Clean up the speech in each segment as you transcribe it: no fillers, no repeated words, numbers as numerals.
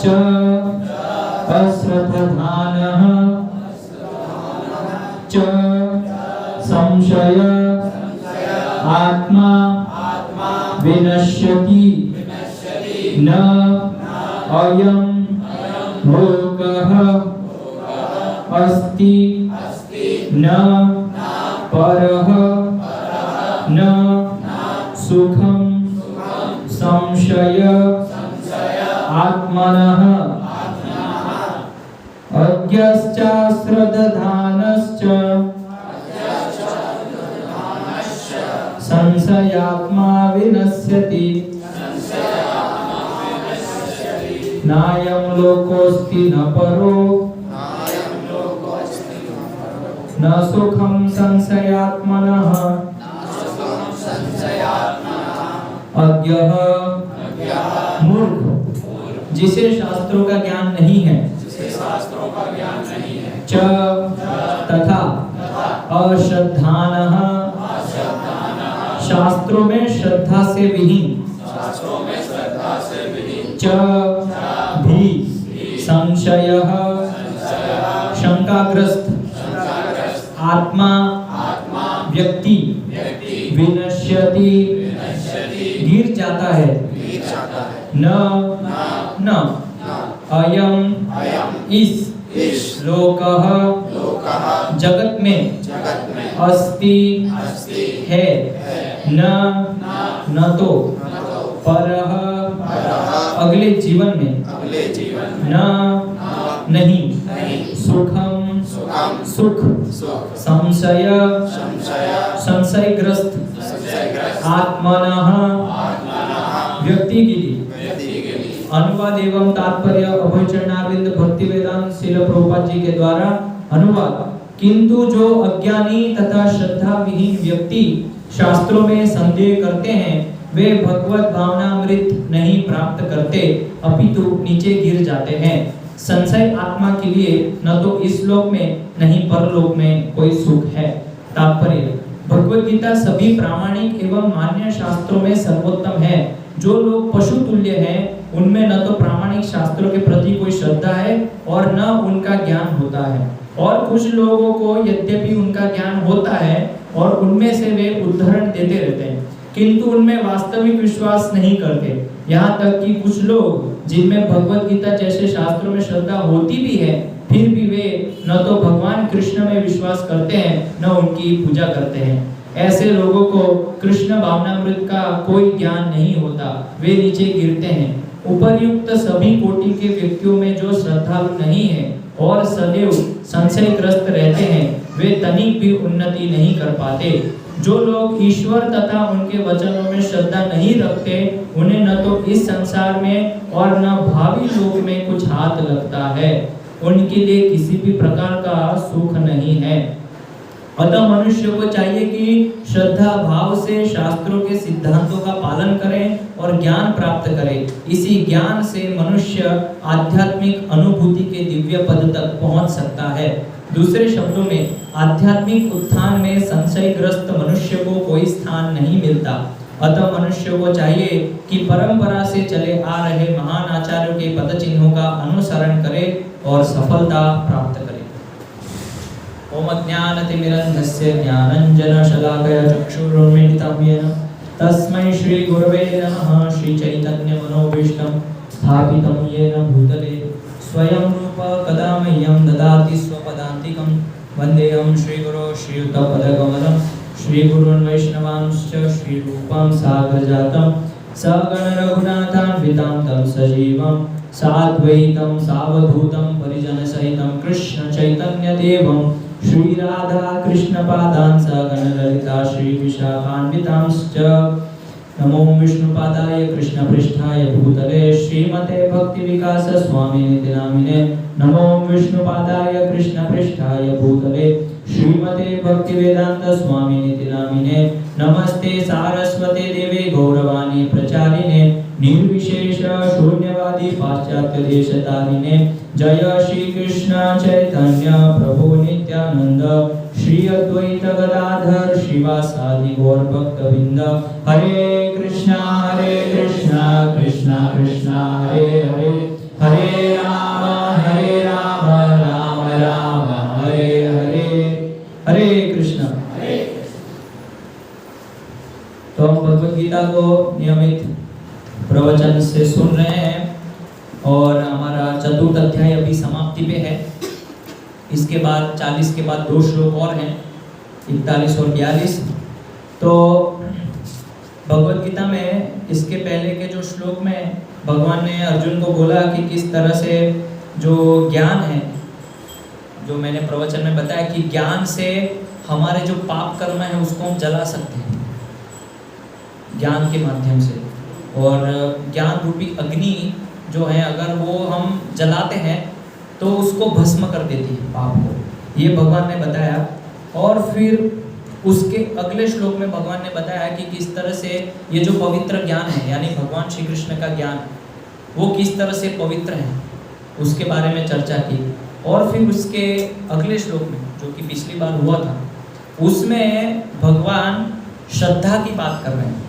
च अश्रद्धानः च संशय आत्मा विनश्यति न अयं लोकः अस्ति न परः न सुखं संशय आत्मनः अज्ञश्चाश्रद्धानश्च संशयात्मा विनश्यति नायं लोकोऽस्ति न परो न सुखं संशयात्मनः अज्ञः मूर्ख जिसे शास्त्रों का ज्ञान नहीं है च तथा अश्रद्धानः शास्त्रों में श्रद्धा से विहीन च भी संशयः शंकाग्रस्त आत्मा व्यक्ति विनश्यति गिर जाता है न अयं इस लोकः जगत में अस्ति है न तो परः अगले जीवन में न नहीं सुखम सुख संशयग्रस्त आत्मनः व्यक्ति के लिए अनुवाद एवं तात्पर्य अभयचरणारविंद भक्ति वेदांत श्रील प्रभुपाद जी के द्वारा अनुवाद। किंतु जो अज्ञानी तथा श्रद्धा विहीन व्यक्ति शास्त्रों में संदेह करते हैं वे भगवत भावनामृत नहीं प्राप्त करते अपितु नीचे गिर जाते हैं। संशय आत्मा के लिए न तो इस लोक में नहीं परलोक में कोई सुख है। तात्पर्य भगवत गीता सभी प्रामाणिक एवं मान्य शास्त्रों में सर्वोत्तम है। जो लोग पशु तुल्य हैं उनमें न तो प्रामाणिक शास्त्रों के प्रति कोई श्रद्धा है और न उनका ज्ञान होता है, और कुछ लोगों को यद्यपि उनका ज्ञान होता है और उनमें से वे उदाहरण देते रहते हैं किंतु उनमें वास्तविक विश्वास नहीं करते। यहाँ तक कि कुछ लोग जिनमें भगवत गीता जैसे शास्त्रों में श्रद्धा होती भी है फिर भी वे न तो भगवान कृष्ण में विश्वास करते हैं न उनकी पूजा करते हैं। ऐसे लोगों को कृष्ण भावनामृत का कोई ज्ञान नहीं होता, वे नीचे गिरते हैं। उपर्युक्त सभी कोटि के व्यक्तियों में जो श्रद्धालु नहीं है और सदैव संशयग्रस्त रहते हैं वे तनिक भी उन्नति नहीं कर पाते। जो लोग ईश्वर तथा उनके वचनों में श्रद्धा नहीं रखते उन्हें न तो इस संसार में और न भावी लोक में कुछ हाथ लगता है, उनके लिए किसी भी प्रकार का सुख नहीं है। अतः मनुष्य को चाहिए कि श्रद्धा भाव से शास्त्रों के सिद्धांतों का पालन करें और ज्ञान प्राप्त करें। इसी ज्ञान से मनुष्य आध्यात्मिक अनुभूति के दिव्य पद तक पहुंच सकता है। दूसरे शब्दों में आध्यात्मिक उत्थान में संशयग्रस्त मनुष्य को कोई स्थान नहीं मिलता। अतः मनुष्य को चाहिए कि परंपरा से चले आ रहे महान आचार्यों के पद चिन्हों का अनुसरण करे और सफलता प्राप्त करे। ओम ज्ञानतिमिरन्धस्य ज्ञानञ्जनशलाकया चक्षुरुन्मीलितं येन तस्मै श्री गुरवे नमः। श्री चैतन्य मनोभीष्टं स्थापितं येन भूतले स्वयं रूप कदा मह्यं ददाति स्वपदान्तिकं। वन्देऽहं श्रीगुरो श्रीयुतपदकमलं श्रीगुरून् वैष्णवांश्च श्रीरूपं साग्रजातं सगण रघुनाथान्वितं तं सजीवं साद्वैतं सावधूतं परिजनसहितं कृष्ण चैतन्यदेवं श्री राधा कृष्ण पादान् सगण ललिता श्री विशाखान्वितांश्च। नमो विष्णुपादाय कृष्णपृष्ठाय भूतले श्रीमते भक्ति विकास स्वामिनिति नामिने। नमो विष्णुपादाय कृष्णपृष्ठाय भूतले श्रीमते भक्ति वेदांत स्वामिनिति नामिने। नमस्ते सारस्वते देवे गौरवाणी प्रचारिणे निर्विशेष शून्यवादी पाश्चात्य देशतारिणे। जय श्री कृष्ण चैतन्य प्रभु नित्यानंद श्री अद्वैत गदाधर श्रीवासादि गौर भक्तवृंद। हरे कृष्णा कृष्णा कृष्णा हरे हरे हरे और हमारा चतुर्थ अध्याय अभी समाप्ति पे है। इसके बाद 40 के बाद 2 श्लोक और हैं, 41 और 42। तो भगवत गीता में इसके पहले के जो श्लोक में भगवान ने अर्जुन को बोला कि किस तरह से जो ज्ञान है, जो मैंने प्रवचन में बताया कि ज्ञान से हमारे जो पाप कर्म है उसको हम जला सकते हैं ज्ञान के माध्यम से। और ज्ञान रूपी अग्नि जो है अगर वो हम जलाते हैं तो उसको भस्म कर देती है पाप को, ये भगवान ने बताया। और फिर उसके अगले श्लोक में भगवान ने बताया कि किस तरह से ये जो पवित्र ज्ञान है यानी भगवान श्री कृष्ण का ज्ञान वो किस तरह से पवित्र है उसके बारे में चर्चा की। और फिर उसके अगले श्लोक में जो कि पिछली बार हुआ था उसमें भगवान श्रद्धा की बात कर रहे हैं।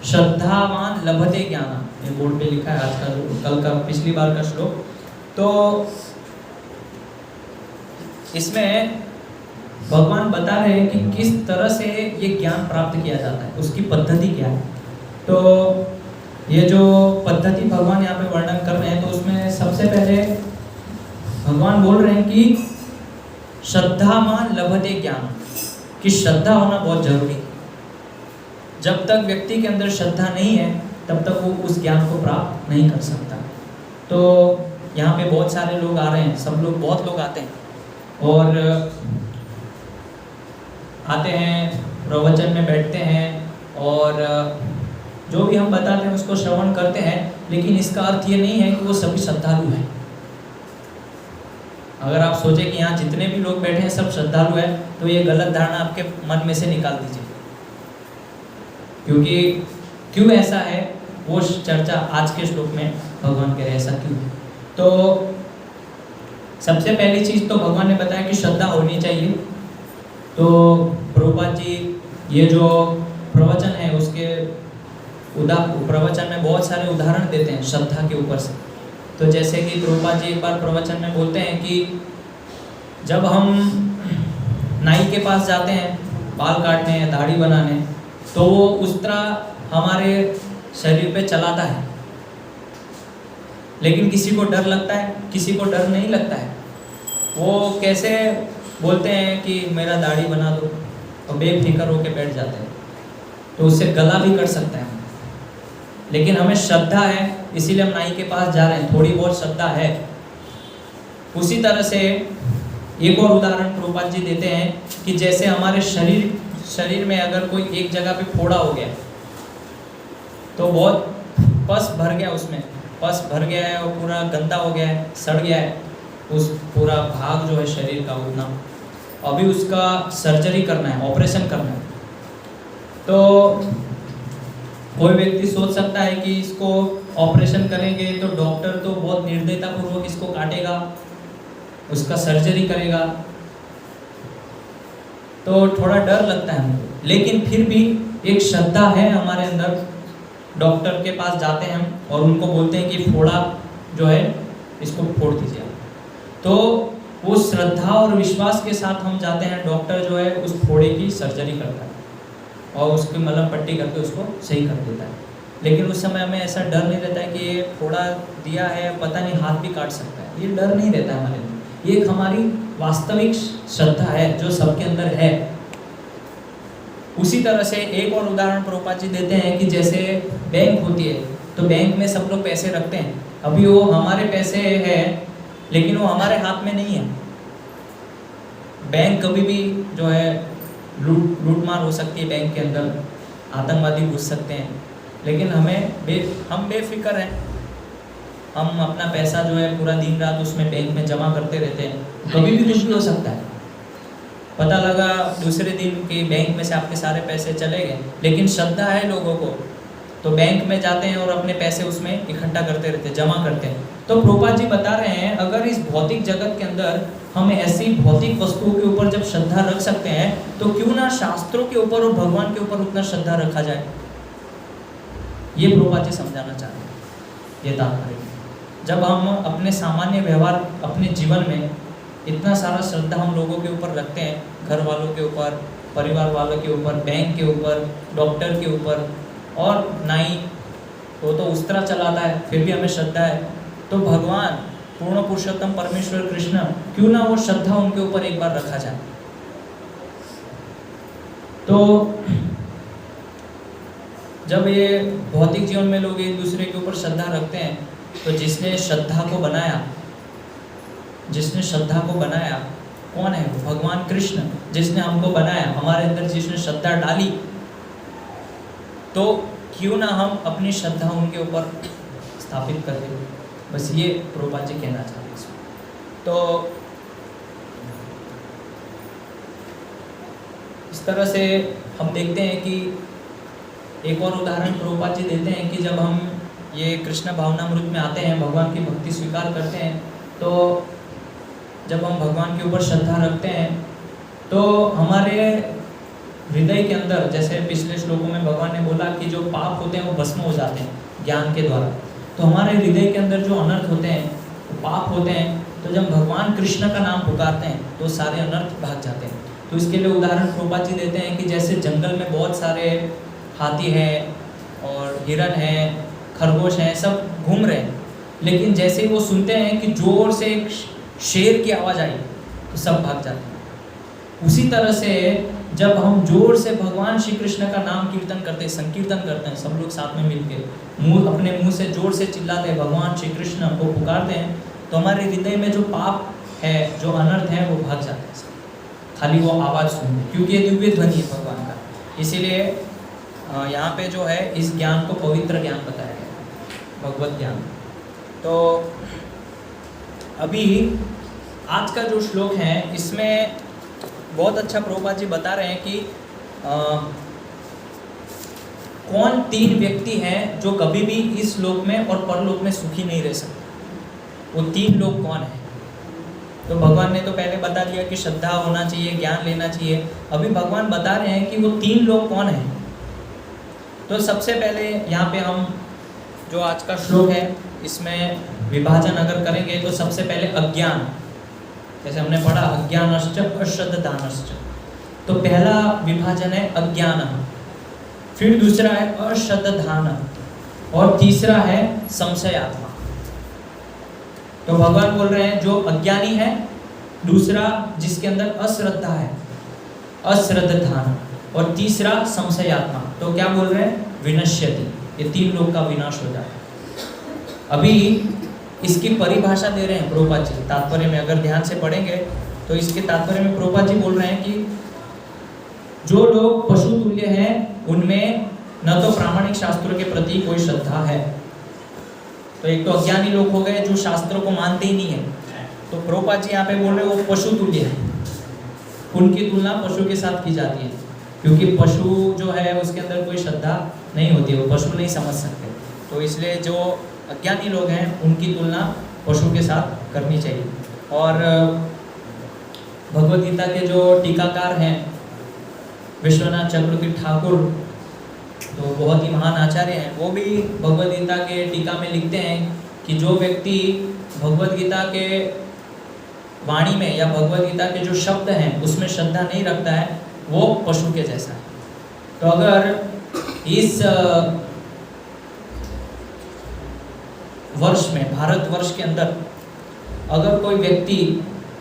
श्रद्धावान लभते ज्ञान, ये बोर्ड पे लिखा है आज का कल का पिछली बार का श्लोक। तो इसमें भगवान बता रहे हैं कि किस तरह से ये ज्ञान प्राप्त किया जाता है, उसकी पद्धति क्या है। तो ये जो पद्धति भगवान यहाँ पे वर्णन कर रहे हैं तो उसमें सबसे पहले भगवान बोल रहे हैं कि श्रद्धावान लभते ज्ञान, कि श्रद्धा होना बहुत जरूरी है। जब तक व्यक्ति के अंदर श्रद्धा नहीं है तब तक वो उस ज्ञान को प्राप्त नहीं कर सकता। तो यहाँ पे बहुत सारे लोग आ रहे हैं, सब लोग बहुत लोग आते हैं और आते हैं प्रवचन में बैठते हैं और जो भी हम बताते हैं उसको श्रवण करते हैं, लेकिन इसका अर्थ ये नहीं है कि वो सभी श्रद्धालु हैं। अगर आप सोचें कि यहाँ जितने भी लोग बैठे हैं सब श्रद्धालु हैं तो ये गलत धारणा आपके मन में से निकाल दीजिए, क्योंकि क्यों ऐसा है वो चर्चा आज के श्लोक में भगवान कह रहे हैं ऐसा क्यों है। तो सबसे पहली चीज़ तो भगवान ने बताया कि श्रद्धा होनी चाहिए। तो प्रभुपाद जी ये जो प्रवचन है उसके प्रवचन में बहुत सारे उदाहरण देते हैं श्रद्धा के ऊपर से। तो जैसे कि प्रभुपाद जी एक बार प्रवचन में बोलते हैं कि जब हम नाई के पास जाते हैं बाल काटने या दाढ़ी बनाने तो वो उस तरह हमारे शरीर पे चलाता है, लेकिन किसी को डर लगता है, किसी को डर नहीं लगता है। वो कैसे बोलते हैं कि मेरा दाढ़ी बना दो और बेफिक्र होके बैठ जाते हैं, तो उससे गला भी कट सकता है। लेकिन हमें श्रद्धा है इसीलिए हम नाई के पास जा रहे हैं, थोड़ी बहुत श्रद्धा है। उसी तरह से एक और उदाहरण प्रभुपाद जी देते हैं कि जैसे हमारे शरीर में अगर कोई एक जगह पे फोड़ा हो गया तो बहुत पस भर गया, उसमें पस भर गया है और पूरा गंदा हो गया है, सड़ गया है उस पूरा भाग जो है शरीर का उतना, अभी उसका सर्जरी करना है, ऑपरेशन करना है। तो कोई व्यक्ति सोच सकता है कि इसको ऑपरेशन करेंगे तो डॉक्टर तो बहुत निर्दयतापूर्वक इसको काटेगा, उसका सर्जरी करेगा, तो थोड़ा डर लगता है हमको। लेकिन फिर भी एक श्रद्धा है हमारे अंदर, डॉक्टर के पास जाते हैं हम और उनको बोलते हैं कि फोड़ा जो है इसको फोड़ दीजिए। तो वो श्रद्धा और विश्वास के साथ हम जाते हैं, डॉक्टर जो है उस फोड़े की सर्जरी करता है और उसकी मलहम पट्टी करके उसको सही कर देता है। लेकिन उस समय हमें ऐसा डर नहीं रहता है कि ये फोड़ा दिया है पता नहीं हाथ भी काट सकता है, ये डर नहीं रहता है हमारे अंदर। ये एक हमारी वास्तविक श्रद्धा है जो सबके अंदर है। उसी तरह से एक और उदाहरण प्रभुपाद जी देते हैं कि जैसे बैंक होती है तो बैंक में सब लोग पैसे रखते हैं, अभी वो हमारे पैसे हैं लेकिन वो हमारे हाथ में नहीं है। बैंक कभी भी जो है लूटमार हो सकती है, बैंक के अंदर आतंकवादी घुस सकते हैं, लेकिन हम बेफिक्र हैं, हम अपना पैसा जो है पूरा दिन रात उसमें बैंक में जमा करते रहते हैं, कभी भी कुछ भी हो सकता है। पता लगा दूसरे दिन कि बैंक में से आपके सारे पैसे चले गए, लेकिन श्रद्धा है लोगों को तो बैंक में जाते हैं और अपने पैसे उसमें इकट्ठा करते रहते हैं, जमा करते हैं। तो प्रभुपाद जी बता रहे हैं अगर इस भौतिक जगत के अंदर हम ऐसी भौतिक वस्तुओं के ऊपर जब श्रद्धा रख सकते हैं तो क्यों ना शास्त्रों के ऊपर और भगवान के ऊपर उतना श्रद्धा रखा जाए। ये प्रभुपाद जी समझाना चाह रहे हैं। ये तात्पर्य जब हम अपने सामान्य व्यवहार अपने जीवन में इतना सारा श्रद्धा हम लोगों के ऊपर रखते हैं, घर वालों के ऊपर, परिवार वालों के ऊपर, बैंक के ऊपर, डॉक्टर के ऊपर, और नाई वो तो उस तरह चलाता है फिर भी हमें श्रद्धा है, तो भगवान पूर्ण पुरुषोत्तम परमेश्वर कृष्ण, क्यों ना वो श्रद्धा उनके ऊपर एक बार रखा जाए। तो जब ये भौतिक जीवन में लोग एक दूसरे के ऊपर श्रद्धा रखते हैं, तो जिसने श्रद्धा को बनाया कौन है? वो भगवान कृष्ण, जिसने हमको बनाया, हमारे अंदर जिसने श्रद्धा डाली। तो क्यों ना हम अपनी श्रद्धा उनके ऊपर स्थापित कर दें। बस ये प्रभुपाद जी कहना चाहते हैं इसमें। तो इस तरह से हम देखते हैं कि एक और उदाहरण प्रभुपाद जी देते हैं कि जब हम ये कृष्ण भावनामृत में आते हैं, भगवान की भक्ति स्वीकार करते हैं, तो जब हम भगवान के ऊपर श्रद्धा रखते हैं तो हमारे हृदय के अंदर, जैसे पिछले श्लोकों में भगवान ने बोला कि जो पाप होते हैं वो भस्म हो जाते हैं ज्ञान के द्वारा। तो हमारे हृदय के अंदर जो अनर्थ होते हैं, तो पाप होते हैं, तो जब भगवान कृष्ण का नाम पुकारते हैं तो सारे अनर्थ भाग जाते हैं। तो इसके लिए उदाहरण प्रभुपाद जी देते हैं कि जैसे जंगल में बहुत सारे हाथी हैं और हिरन हैं, खरगोश हैं, सब घूम रहे हैं, लेकिन जैसे ही वो सुनते हैं कि जोर से एक शेर की आवाज़ आई तो सब भाग जाते हैं। उसी तरह से जब हम जोर से भगवान श्री कृष्ण का नाम कीर्तन करते हैं, संकीर्तन करते हैं, सब लोग साथ में मिलकर अपने मुंह से जोर से चिल्लाते हैं, भगवान श्री कृष्ण को पुकारते हैं, तो हमारे हृदय में जो पाप है, जो अनर्थ है, वो भाग जाते हैं खाली वो आवाज़ सुनते, क्योंकि ये दिव्य ध्वनि है भगवान का। इसीलिए यहाँ पे जो है इस ज्ञान को पवित्र ज्ञान बताया गया, भगवत ज्ञान। तो अभी आज का जो श्लोक है इसमें बहुत अच्छा प्रभुपाद जी बता रहे हैं कि कौन 3 व्यक्ति हैं जो कभी भी इस लोक में और परलोक में सुखी नहीं रह सकते। वो 3 लोग कौन हैं? तो भगवान ने तो पहले बता दिया कि श्रद्धा होना चाहिए, ज्ञान लेना चाहिए। अभी भगवान बता रहे हैं कि वो 3 लोग कौन हैं। तो सबसे पहले यहाँ पे हम जो आज का श्लोक है इसमें विभाजन अगर करेंगे तो सबसे पहले अज्ञान, जैसे हमने पढ़ा अज्ञानश्च अश्रद्धानश्च, तो पहला विभाजन है अज्ञान, फिर दूसरा है अश्रद्धान और तीसरा है संशयात्मा। तो भगवान बोल रहे हैं जो अज्ञानी है, दूसरा जिसके अंदर अश्रद्धा है अश्रद्धान, और तीसरा संशयात्मा। तो क्या बोल रहे हैं? विनश्यति, ये 3 लोग का विनाश हो जाए। अभी इसकी परिभाषा दे रहे हैं प्रभुपाद जी तात्पर्य में, अगर ध्यान से पढ़ेंगे तो इसके तात्पर्य में प्रभुपाद जी बोल रहे हैं कि जो लोग पशु तुल्य हैं उनमें न तो प्रामाणिक शास्त्रों के प्रति कोई श्रद्धा है। तो एक तो अज्ञानी लोग हो गए जो शास्त्रों को मानते ही नहीं है। तो प्रभुपाद जी यहाँ पे बोल रहे हैं वो पशु तुल्य है, उनकी तुलना पशु के साथ की जाती है, क्योंकि पशु जो है उसके अंदर कोई श्रद्धा नहीं होती, वो पशु नहीं समझ सकते। तो इसलिए जो अज्ञानी लोग हैं उनकी तुलना पशु के साथ करनी चाहिए। और भगवद गीता के जो टीकाकार हैं विश्वनाथ चक्रवर्ती ठाकुर, तो बहुत ही महान आचार्य हैं, वो भी भगवद गीता के टीका में लिखते हैं कि जो व्यक्ति भगवद गीता के वाणी में या भगवद गीता के जो शब्द हैं उसमें श्रद्धा नहीं रखता है वो पशु के जैसा है। तो अगर इस वर्ष में, भारत वर्ष के अंदर अगर कोई व्यक्ति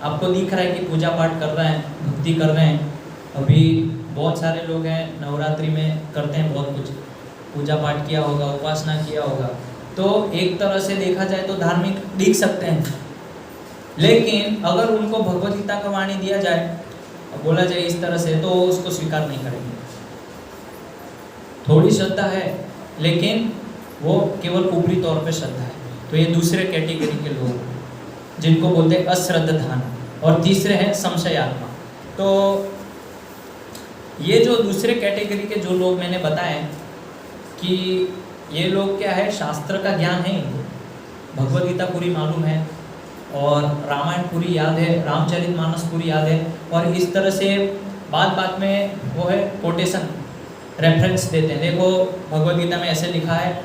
आपको दिख रहा है कि पूजा पाठ कर रहे हैं, भक्ति कर रहे हैं, अभी बहुत सारे लोग हैं नवरात्रि में करते हैं, बहुत कुछ पूजा पाठ किया होगा, उपासना किया होगा, तो एक तरह से देखा जाए तो धार्मिक दिख सकते हैं। लेकिन अगर उनको भगवद गीता का वाणी दिया जाए और बोला जाए इस तरह से, तो उसको स्वीकार नहीं करेंगे। थोड़ी श्रद्धा है लेकिन वो केवल ऊपरी तौर पे श्रद्धा है। तो ये दूसरे कैटेगरी के लोग जिनको बोलते हैं अश्रद्धान, और तीसरे हैं संशयात्मा। तो ये जो दूसरे कैटेगरी के जो लोग मैंने बताए कि ये लोग क्या है, शास्त्र का ज्ञान है इनको, भगवद गीता पूरी मालूम है और रामायण पूरी याद है, रामचरितमानस पूरी याद है, और इस तरह से बात बात में वो है कोटेशन रेफरेंस देते हैं, देखो भगवद गीता में ऐसे लिखा है,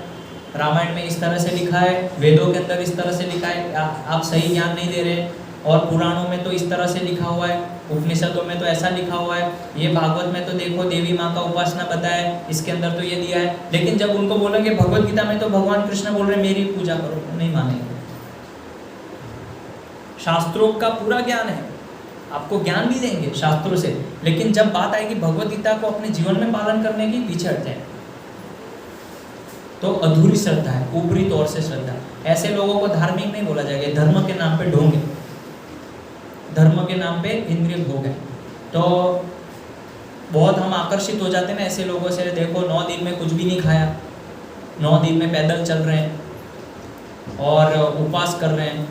रामायण में इस तरह से लिखा है, वेदों के अंदर इस तरह से लिखा है, आप सही ज्ञान नहीं दे रहे, और पुराणों में तो इस तरह से लिखा हुआ है, उपनिषदों में तो ऐसा लिखा हुआ है, ये भागवत में तो देखो देवी माँ का उपासना बताया है, इसके अंदर तो ये दिया है। लेकिन जब उनको बोलेंगे भगवद गीता में तो भगवान कृष्ण बोल रहे मेरी पूजा करो, नहीं मानेंगे, शास्त्रों का पूरा ज्ञान है, आपको ज्ञान भी देंगे शास्त्रों से, लेकिन जब बात आएगी भगवद गीता को अपने जीवन में पालन करने की, पीछे हटते हैं। तो अधूरी श्रद्धा है, ऊपरी तौर से श्रद्धा। ऐसे लोगों को धार्मिक नहीं बोला जाएगा, धर्म के नाम पे ढोंगे, धर्म के नाम पे इंद्रिय भोग है। तो बहुत हम आकर्षित हो जाते हैं ना ऐसे लोगों से। देखो 9 दिन में कुछ भी नहीं खाया, 9 दिन में पैदल चल रहे हैं और उपवास कर रहे हैं,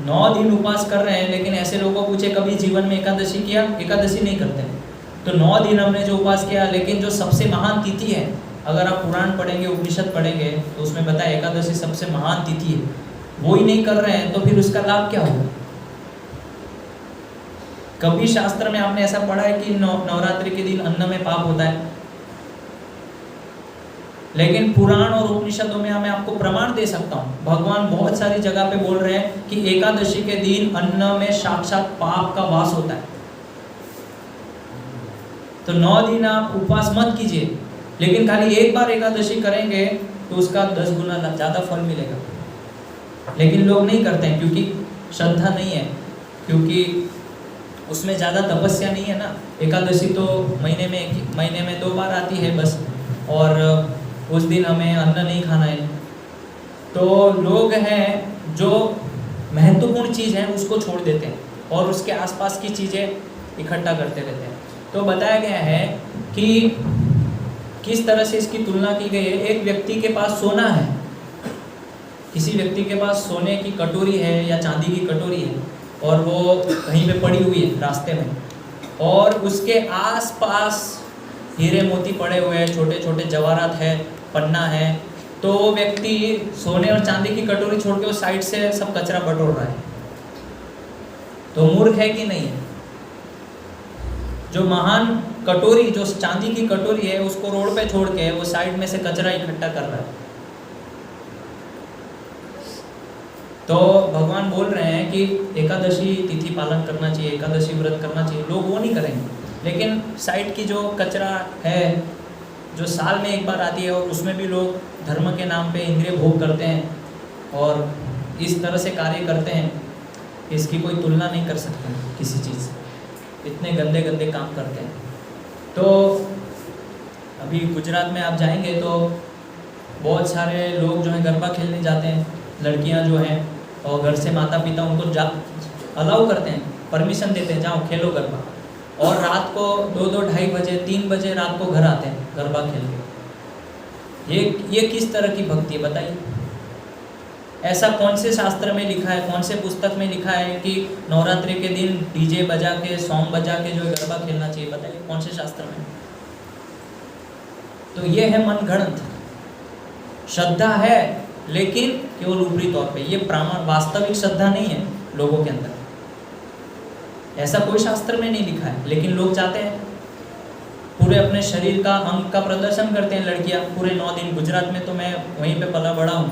9 दिन उपवास कर रहे हैं, लेकिन ऐसे लोगों को पूछे कभी जीवन में एकादशी किया? एकादशी नहीं करते हैं। तो 9 दिन हमने जो उपवास किया, लेकिन जो सबसे महान तिथि है, अगर आप पुराण पढ़ेंगे, उपनिषद पढ़ेंगे, तो उसमें बताया एकादशी सबसे महान तिथि है, वो ही नहीं कर रहे हैं, तो फिर उसका लाभ क्या होगा? कभी शास्त्र में आपने ऐसा पढ़ा है कि नवरात्रि के दिन अन्न में पाप होता है? लेकिन पुराण और उपनिषदों में मैं आपको प्रमाण दे सकता हूँ, भगवान बहुत सारी जगह पे बोल रहे हैं कि एकादशी के दिन अन्न में साक्षात पाप का वास होता है। तो 9 दिन आप उपवास मत कीजिए, लेकिन खाली एक बार एकादशी करेंगे तो उसका 10 गुना ज़्यादा फल मिलेगा। लेकिन लोग नहीं करते हैं क्योंकि श्रद्धा नहीं है, क्योंकि उसमें ज़्यादा तपस्या नहीं है ना। एकादशी तो महीने में 2 बार आती है बस, और उस दिन हमें अन्न नहीं खाना है। तो लोग हैं जो महत्वपूर्ण चीज़ है उसको छोड़ देते हैं और उसके आसपास की चीज़ें इकट्ठा करते रहते हैं। तो बताया गया है कि किस तरह से इसकी तुलना की गई है। एक व्यक्ति के पास सोना है, किसी व्यक्ति के पास सोने की कटोरी है या चांदी की कटोरी है, और वो कहीं पे पड़ी हुई है रास्ते में, और उसके आसपास हीरे मोती पड़े हुए हैं, छोटे छोटे जवाहरात है, पन्ना है। तो वो व्यक्ति सोने और चांदी की कटोरी छोड़ के वो साइड से सब कचरा बटोर रहा है। तो मूर्ख है कि नहीं है? जो महान कटोरी, जो चांदी की कटोरी है, उसको रोड पे छोड़ के वो साइड में से कचरा इकट्ठा कर रहा है। तो भगवान बोल रहे हैं कि एकादशी तिथि पालन करना चाहिए, एकादशी व्रत करना चाहिए। लोग वो नहीं करेंगे, लेकिन साइड की जो कचरा है, जो साल में एक बार आती है, और उसमें भी लोग धर्म के नाम पे इंद्रिय भोग करते हैं और इस तरह से कार्य करते हैं, इसकी कोई तुलना नहीं कर सकते किसी चीज़ से। इतने गंदे गंदे काम करते हैं। तो अभी गुजरात में आप जाएंगे तो बहुत सारे लोग जो हैं गरबा खेलने जाते हैं, लड़कियां जो हैं, और घर से माता पिता उनको अलाउ करते हैं, परमिशन देते हैं, जाओ खेलो गरबा, और रात को 2-2, 2:30 बजे, 3 बजे रात को घर आते हैं गरबा खेल के। ये किस तरह की भक्ति है बताइए? ऐसा कौन से शास्त्र में लिखा है, कौन से पुस्तक में लिखा है कि नवरात्रि के दिन डीजे बजा के, सॉन्ग बजा के जो गरबा खेलना चाहिए? बताइए कौन से शास्त्र में? तो ये है मनगढ़ंत श्रद्धा है, लेकिन केवल ऊपरी तौर पे। ये प्रामाणिक वास्तविक श्रद्धा नहीं है लोगों के अंदर। ऐसा कोई शास्त्र में नहीं लिखा है, लेकिन लोग चाहते हैं, पूरे अपने शरीर का अंग का प्रदर्शन करते हैं लड़कियां पूरे 9 दिन। गुजरात में तो मैं वहीं पे पला बड़ा हूँ,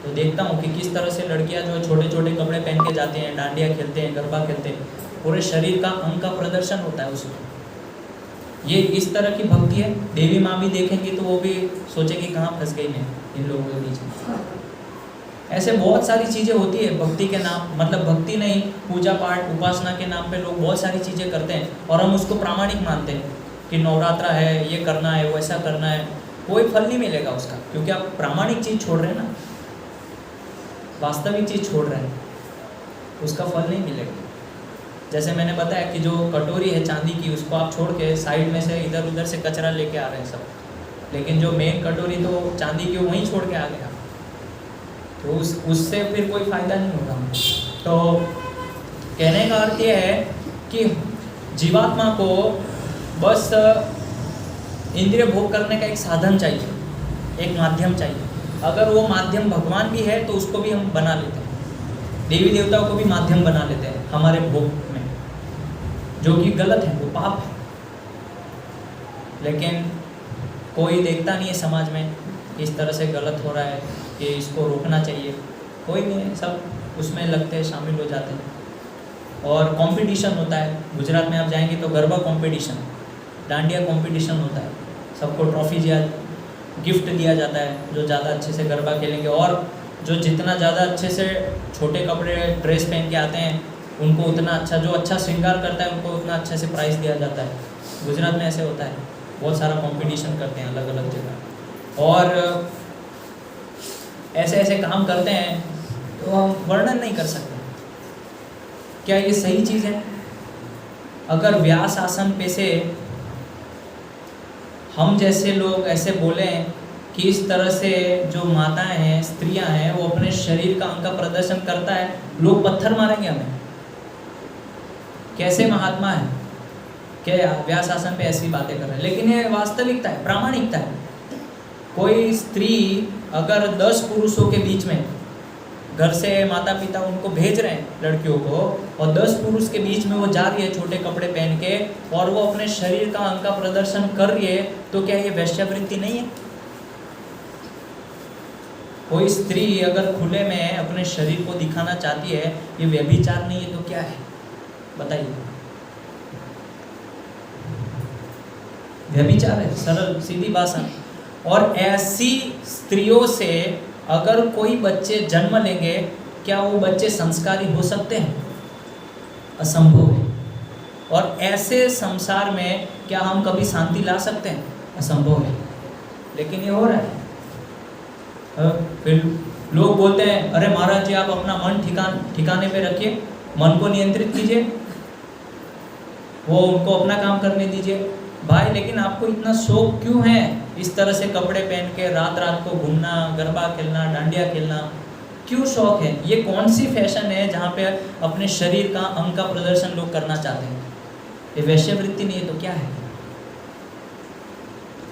तो देखता हूँ कि किस तरह से लड़कियां जो छोटे छोटे कपड़े पहन के जाते हैं, डांडिया खेलते हैं, गरबा खेलते हैं, पूरे शरीर का अंग का प्रदर्शन होता है उसमें। ये इस तरह की भक्ति है। देवी माँ भी देखेंगी तो वो भी सोचेंगी कहाँ फंस गई मैं इन लोगों के बीच। ऐसे बहुत सारी चीज़ें होती है भक्ति के नाम, मतलब भक्ति नहीं, पूजा पाठ उपासना के नाम पे लोग बहुत सारी चीज़ें करते हैं और हम उसको प्रामाणिक मानते हैं कि नवरात्रा है, ये करना है, वैसा करना है। कोई फल नहीं मिलेगा उसका, क्योंकि आप प्रामाणिक चीज़ छोड़ रहे हैं ना, वास्तविक चीज़ छोड़ रहे हैं, उसका फल नहीं मिलेगा। जैसे मैंने बताया कि जो कटोरी है चांदी की, उसको आप छोड़ के साइड में से इधर उधर से कचरा लेके आ रहे हैं सब, लेकिन जो मेन कटोरी तो चांदी की वहीं छोड़ के आ गया, तो उससे फिर कोई फ़ायदा नहीं होगा। तो कहने का अर्थ ये है कि जीवात्मा को बस इंद्रिय भोग करने का एक साधन चाहिए, एक माध्यम चाहिए। अगर वो माध्यम भगवान भी है तो उसको भी हम बना लेते हैं, देवी देवताओं को भी माध्यम बना लेते हैं हमारे भोग में, जो कि गलत है, वो पाप है। लेकिन कोई देखता नहीं है समाज में इस तरह से गलत हो रहा है कि इसको रोकना चाहिए, कोई नहीं, सब उसमें लगते हैं, शामिल हो जाते हैं। और कंपटीशन होता है, गुजरात में आप जाएंगे तो गरबा कंपटीशन, डांडिया कंपटीशन होता है, सबको ट्रॉफी या गिफ्ट दिया जाता है जो ज़्यादा अच्छे से गरबा खेलेंगे। और जो जितना ज़्यादा अच्छे से छोटे कपड़े ड्रेस पहन के आते हैं उनको उतना अच्छा, जो अच्छा श्रृंगार करता है उनको उतना अच्छे से प्राइस दिया जाता है। गुजरात में ऐसे होता है, बहुत सारा कंपटीशन करते हैं अलग अलग जगह, और ऐसे ऐसे काम करते हैं तो हम वर्णन नहीं कर सकते। क्या ये सही चीज़ है? अगर व्यास आसन पे से हम जैसे लोग ऐसे बोले कि इस तरह से जो माताएं हैं, स्त्रियां हैं, वो अपने शरीर का अंग का प्रदर्शन करता है, लोग पत्थर मारेंगे हमें। कैसे महात्मा है क्या व्यास आसन पे ऐसी बातें कर रहे हैं? लेकिन ये वास्तविकता है, प्रामाणिकता है। कोई स्त्री अगर 10 पुरुषों के बीच में, घर से माता पिता उनको भेज रहे हैं लड़कियों को, और 10 पुरुष के बीच में वो जा रही है छोटे कपड़े पहन के, और वो अपने शरीर का अंग का प्रदर्शन कर रही है, तो क्या ये वेश्यावृत्ति नहीं है? कोई स्त्री अगर खुले में अपने शरीर को दिखाना चाहती है, ये व्यभिचार नहीं है तो क्या है? बताइए। व्यभिचार है, सरल सीधी भाषा। और ऐसी स्त्रियों से अगर कोई बच्चे जन्म लेंगे, क्या वो बच्चे संस्कारी हो सकते हैं? असंभव है। और ऐसे संसार में क्या हम कभी शांति ला सकते हैं? असंभव है। लेकिन ये हो रहा है। फिर लोग बोलते हैं, अरे महाराज जी आप अपना मन ठिकाने पे रखिए, मन को नियंत्रित कीजिए, वो उनको अपना काम करने दीजिए। भाई लेकिन आपको इतना शौक क्यों है इस तरह से कपड़े पहन के रात रात को घूमना, गरबा खेलना, डांडिया खेलना? क्यों शौक है? ये कौन सी फैशन है जहाँ पे अपने शरीर का अंग का प्रदर्शन लोग करना चाहते हैं? ये वैश्यवृत्ति नहीं है तो क्या है?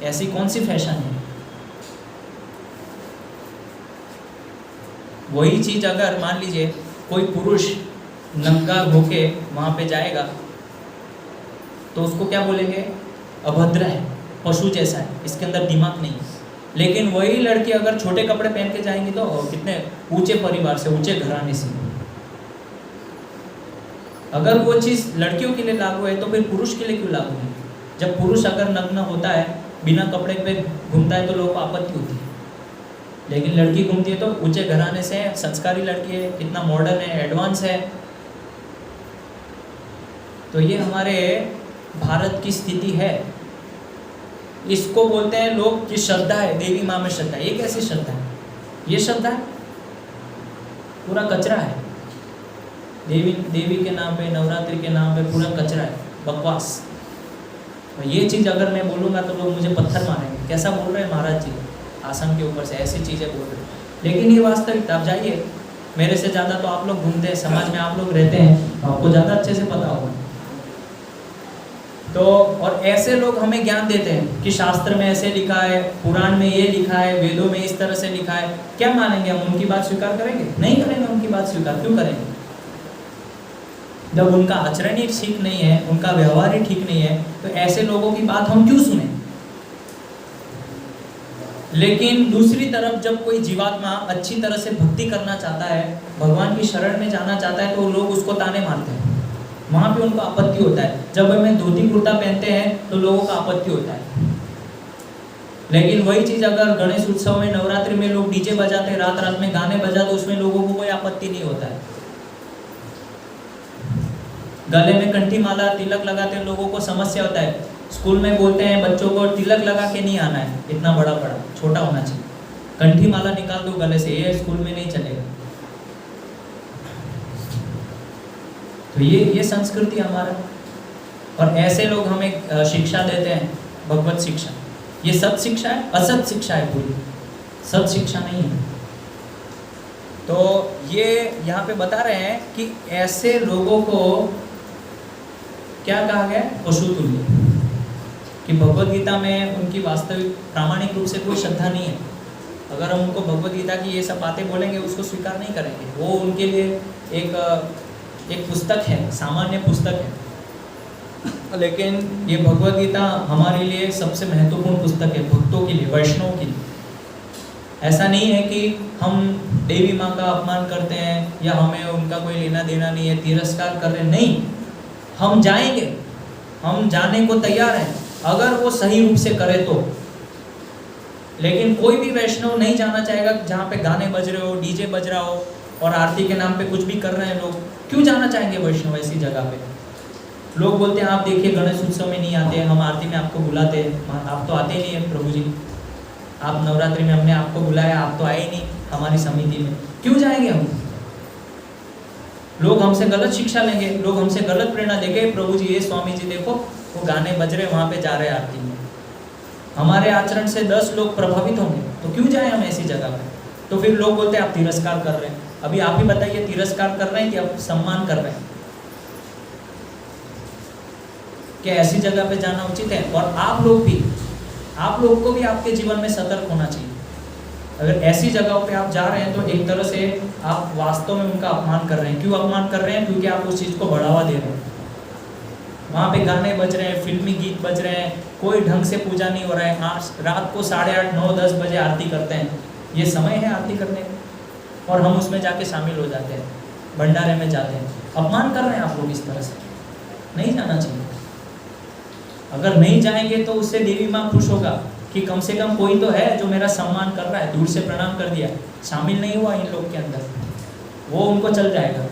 ऐसी कौन सी फैशन है? वही चीज अगर मान लीजिए कोई पुरुष नंगा होके वहाँ पे जाएगा तो उसको क्या बोलेंगे? अभद्र है, पशु जैसा है, इसके अंदर दिमाग नहीं है। लेकिन वही लड़की अगर छोटे कपड़े पहन के जाएंगी तो कितने ऊंचे परिवार से, ऊंचे घराने से। अगर वो चीज़ लड़कियों के लिए लागू है तो फिर पुरुष के लिए क्यों लागू है? जब पुरुष अगर नग्न होता है, बिना कपड़े पे घूमता है तो लोगों को आपत्ति होती है, लेकिन लड़की घूमती है तो ऊंचे घराने से है, संस्कारी लड़की है, कितना मॉडर्न है, एडवांस है। तो ये हमारे भारत की स्थिति है। इसको बोलते हैं लोग कि श्रद्धा है, देवी माँ में श्रद्धा। ये कैसी श्रद्धा है? ये श्रद्धा है, पूरा कचरा है। देवी के नाम पे, नवरात्रि के नाम पे पूरा कचरा है, बकवास। तो ये चीज़ अगर मैं बोलूँगा तो लोग मुझे पत्थर मारेंगे, कैसा बोल रहे हैं महाराज जी, आसन के ऊपर से ऐसी चीज़ें बोल रहे हैं। लेकिन ये वास्तविकता। आप जाइए, मेरे से ज़्यादा तो आप लोग घूमते हैं, समाज में आप लोग रहते हैं, तो आपको ज़्यादा अच्छे से पता होगा। तो और ऐसे लोग हमें ज्ञान देते हैं कि शास्त्र में ऐसे लिखा है, पुराण में ये लिखा है, वेदों में इस तरह से लिखा है। क्या मानेंगे हम? उनकी बात स्वीकार करेंगे? नहीं करेंगे उनकी बात स्वीकार। क्यों करेंगे? जब उनका आचरण ही ठीक नहीं है, उनका व्यवहार ही ठीक नहीं है, तो ऐसे लोगों की बात हम क्यों सुने? लेकिन दूसरी तरफ जब कोई जीवात्मा अच्छी तरह से भक्ति करना चाहता है, भगवान की शरण में जाना चाहता है, तो लोग उसको ताने मारते हैं, वहाँ पे उनको आपत्ति होता है। जब हमें धोती कुर्ता पहनते हैं तो लोगों का आपत्ति होता है। लेकिन वही चीज़ अगर गणेश उत्सव में, नवरात्रि में लोग डीजे बजाते हैं, रात रात में गाने बजाते, उसमें लोगों को कोई आपत्ति नहीं होता है। गले में कंठी माला, तिलक लगाते हैं, लोगों को समस्या होता है। स्कूल में बोलते हैं बच्चों को तिलक लगा के नहीं आना है, इतना बड़ा बड़ा, छोटा होना चाहिए। कंठी माला निकाल दो गले से, ये स्कूल में नहीं चलेगा। तो ये संस्कृति हमारा। और ऐसे लोग हमें शिक्षा देते हैं, भगवत शिक्षा। ये सत शिक्षा है, असत शिक्षा है, पूरी सत शिक्षा नहीं है। तो ये यहाँ पे बता रहे हैं कि ऐसे लोगों को क्या कहा गया? पशु तुल्य। कि भगवत गीता में उनकी वास्तविक प्रामाणिक रूप से कोई श्रद्धा नहीं है। अगर हम उनको भगवत गीता की ये सब बातें बोलेंगे, उसको स्वीकार नहीं करेंगे। वो उनके लिए एक पुस्तक है, सामान्य पुस्तक है। लेकिन ये भगवत गीता हमारे लिए सबसे महत्वपूर्ण पुस्तक है, भक्तों के लिए, वैष्णव के लिए। ऐसा नहीं है कि हम देवी माँ का अपमान करते हैं या हमें उनका कोई लेना देना नहीं है, तिरस्कार कर रहे हैं। नहीं, हम जाएंगे, हम जाने को तैयार हैं, अगर वो सही रूप से करे तो। लेकिन कोई भी वैष्णव नहीं जाना चाहेगा जहाँ पे गाने बज रहे हो, डीजे बज रहा हो और आरती के नाम पे कुछ भी कर रहे हैं लोग। क्यों जाना चाहेंगे वैष्णव ऐसी जगह पे? लोग बोलते हैं आप देखिए गणेश उत्सव में नहीं आते, हम आरती में आपको बुलाते हैं, आप तो आते ही नहीं है प्रभु जी। आप नवरात्रि में हमने आपको बुलाया, आप तो आए ही नहीं हमारी समिति में, क्यों जाएंगे हम? लोग हमसे गलत शिक्षा लेंगे, लोग हमसे गलत प्रेरणा लेंगे। प्रभु जी ये स्वामी जी देखो वो गाने बज रहे वहाँ पे जा रहे हैं आरती में, हमारे आचरण से 10 लोग प्रभावित होंगे, तो क्यों जाए हम ऐसी जगह पे? तो फिर लोग बोलते हैं आप तिरस्कार कर रहे हैं। अभी आप ही बताइए, तिरस्कार कर रहे हैं कि आप सम्मान कर रहे हैं? क्या ऐसी जगह पे जाना उचित है? और आप लोग को भी आपके जीवन में सतर्क होना चाहिए। अगर ऐसी जगहों पे आप जा रहे हैं तो एक तरह से आप वास्तव में उनका अपमान कर रहे हैं। क्यों अपमान कर रहे हैं? क्योंकि आप उस चीज़ को बढ़ावा दे रहे हैं। वहाँ पे गाने बज रहे हैं, फिल्मी गीत बज रहे हैं, कोई ढंग से पूजा नहीं हो रहा है। आज रात को 8:30, 9, 10 बजे आरती करते हैं, ये समय है आरती करने का, और हम उसमें जाके शामिल हो जाते हैं, भंडारे में जाते हैं। अपमान कर रहे हैं आप लोग इस तरह से, नहीं जाना चाहिए। अगर नहीं जाएंगे तो उससे देवी माँ खुश होगा कि कम से कम कोई तो है जो मेरा सम्मान कर रहा है, दूर से प्रणाम कर दिया, शामिल नहीं हुआ इन लोग के अंदर, वो उनको चल जाएगा।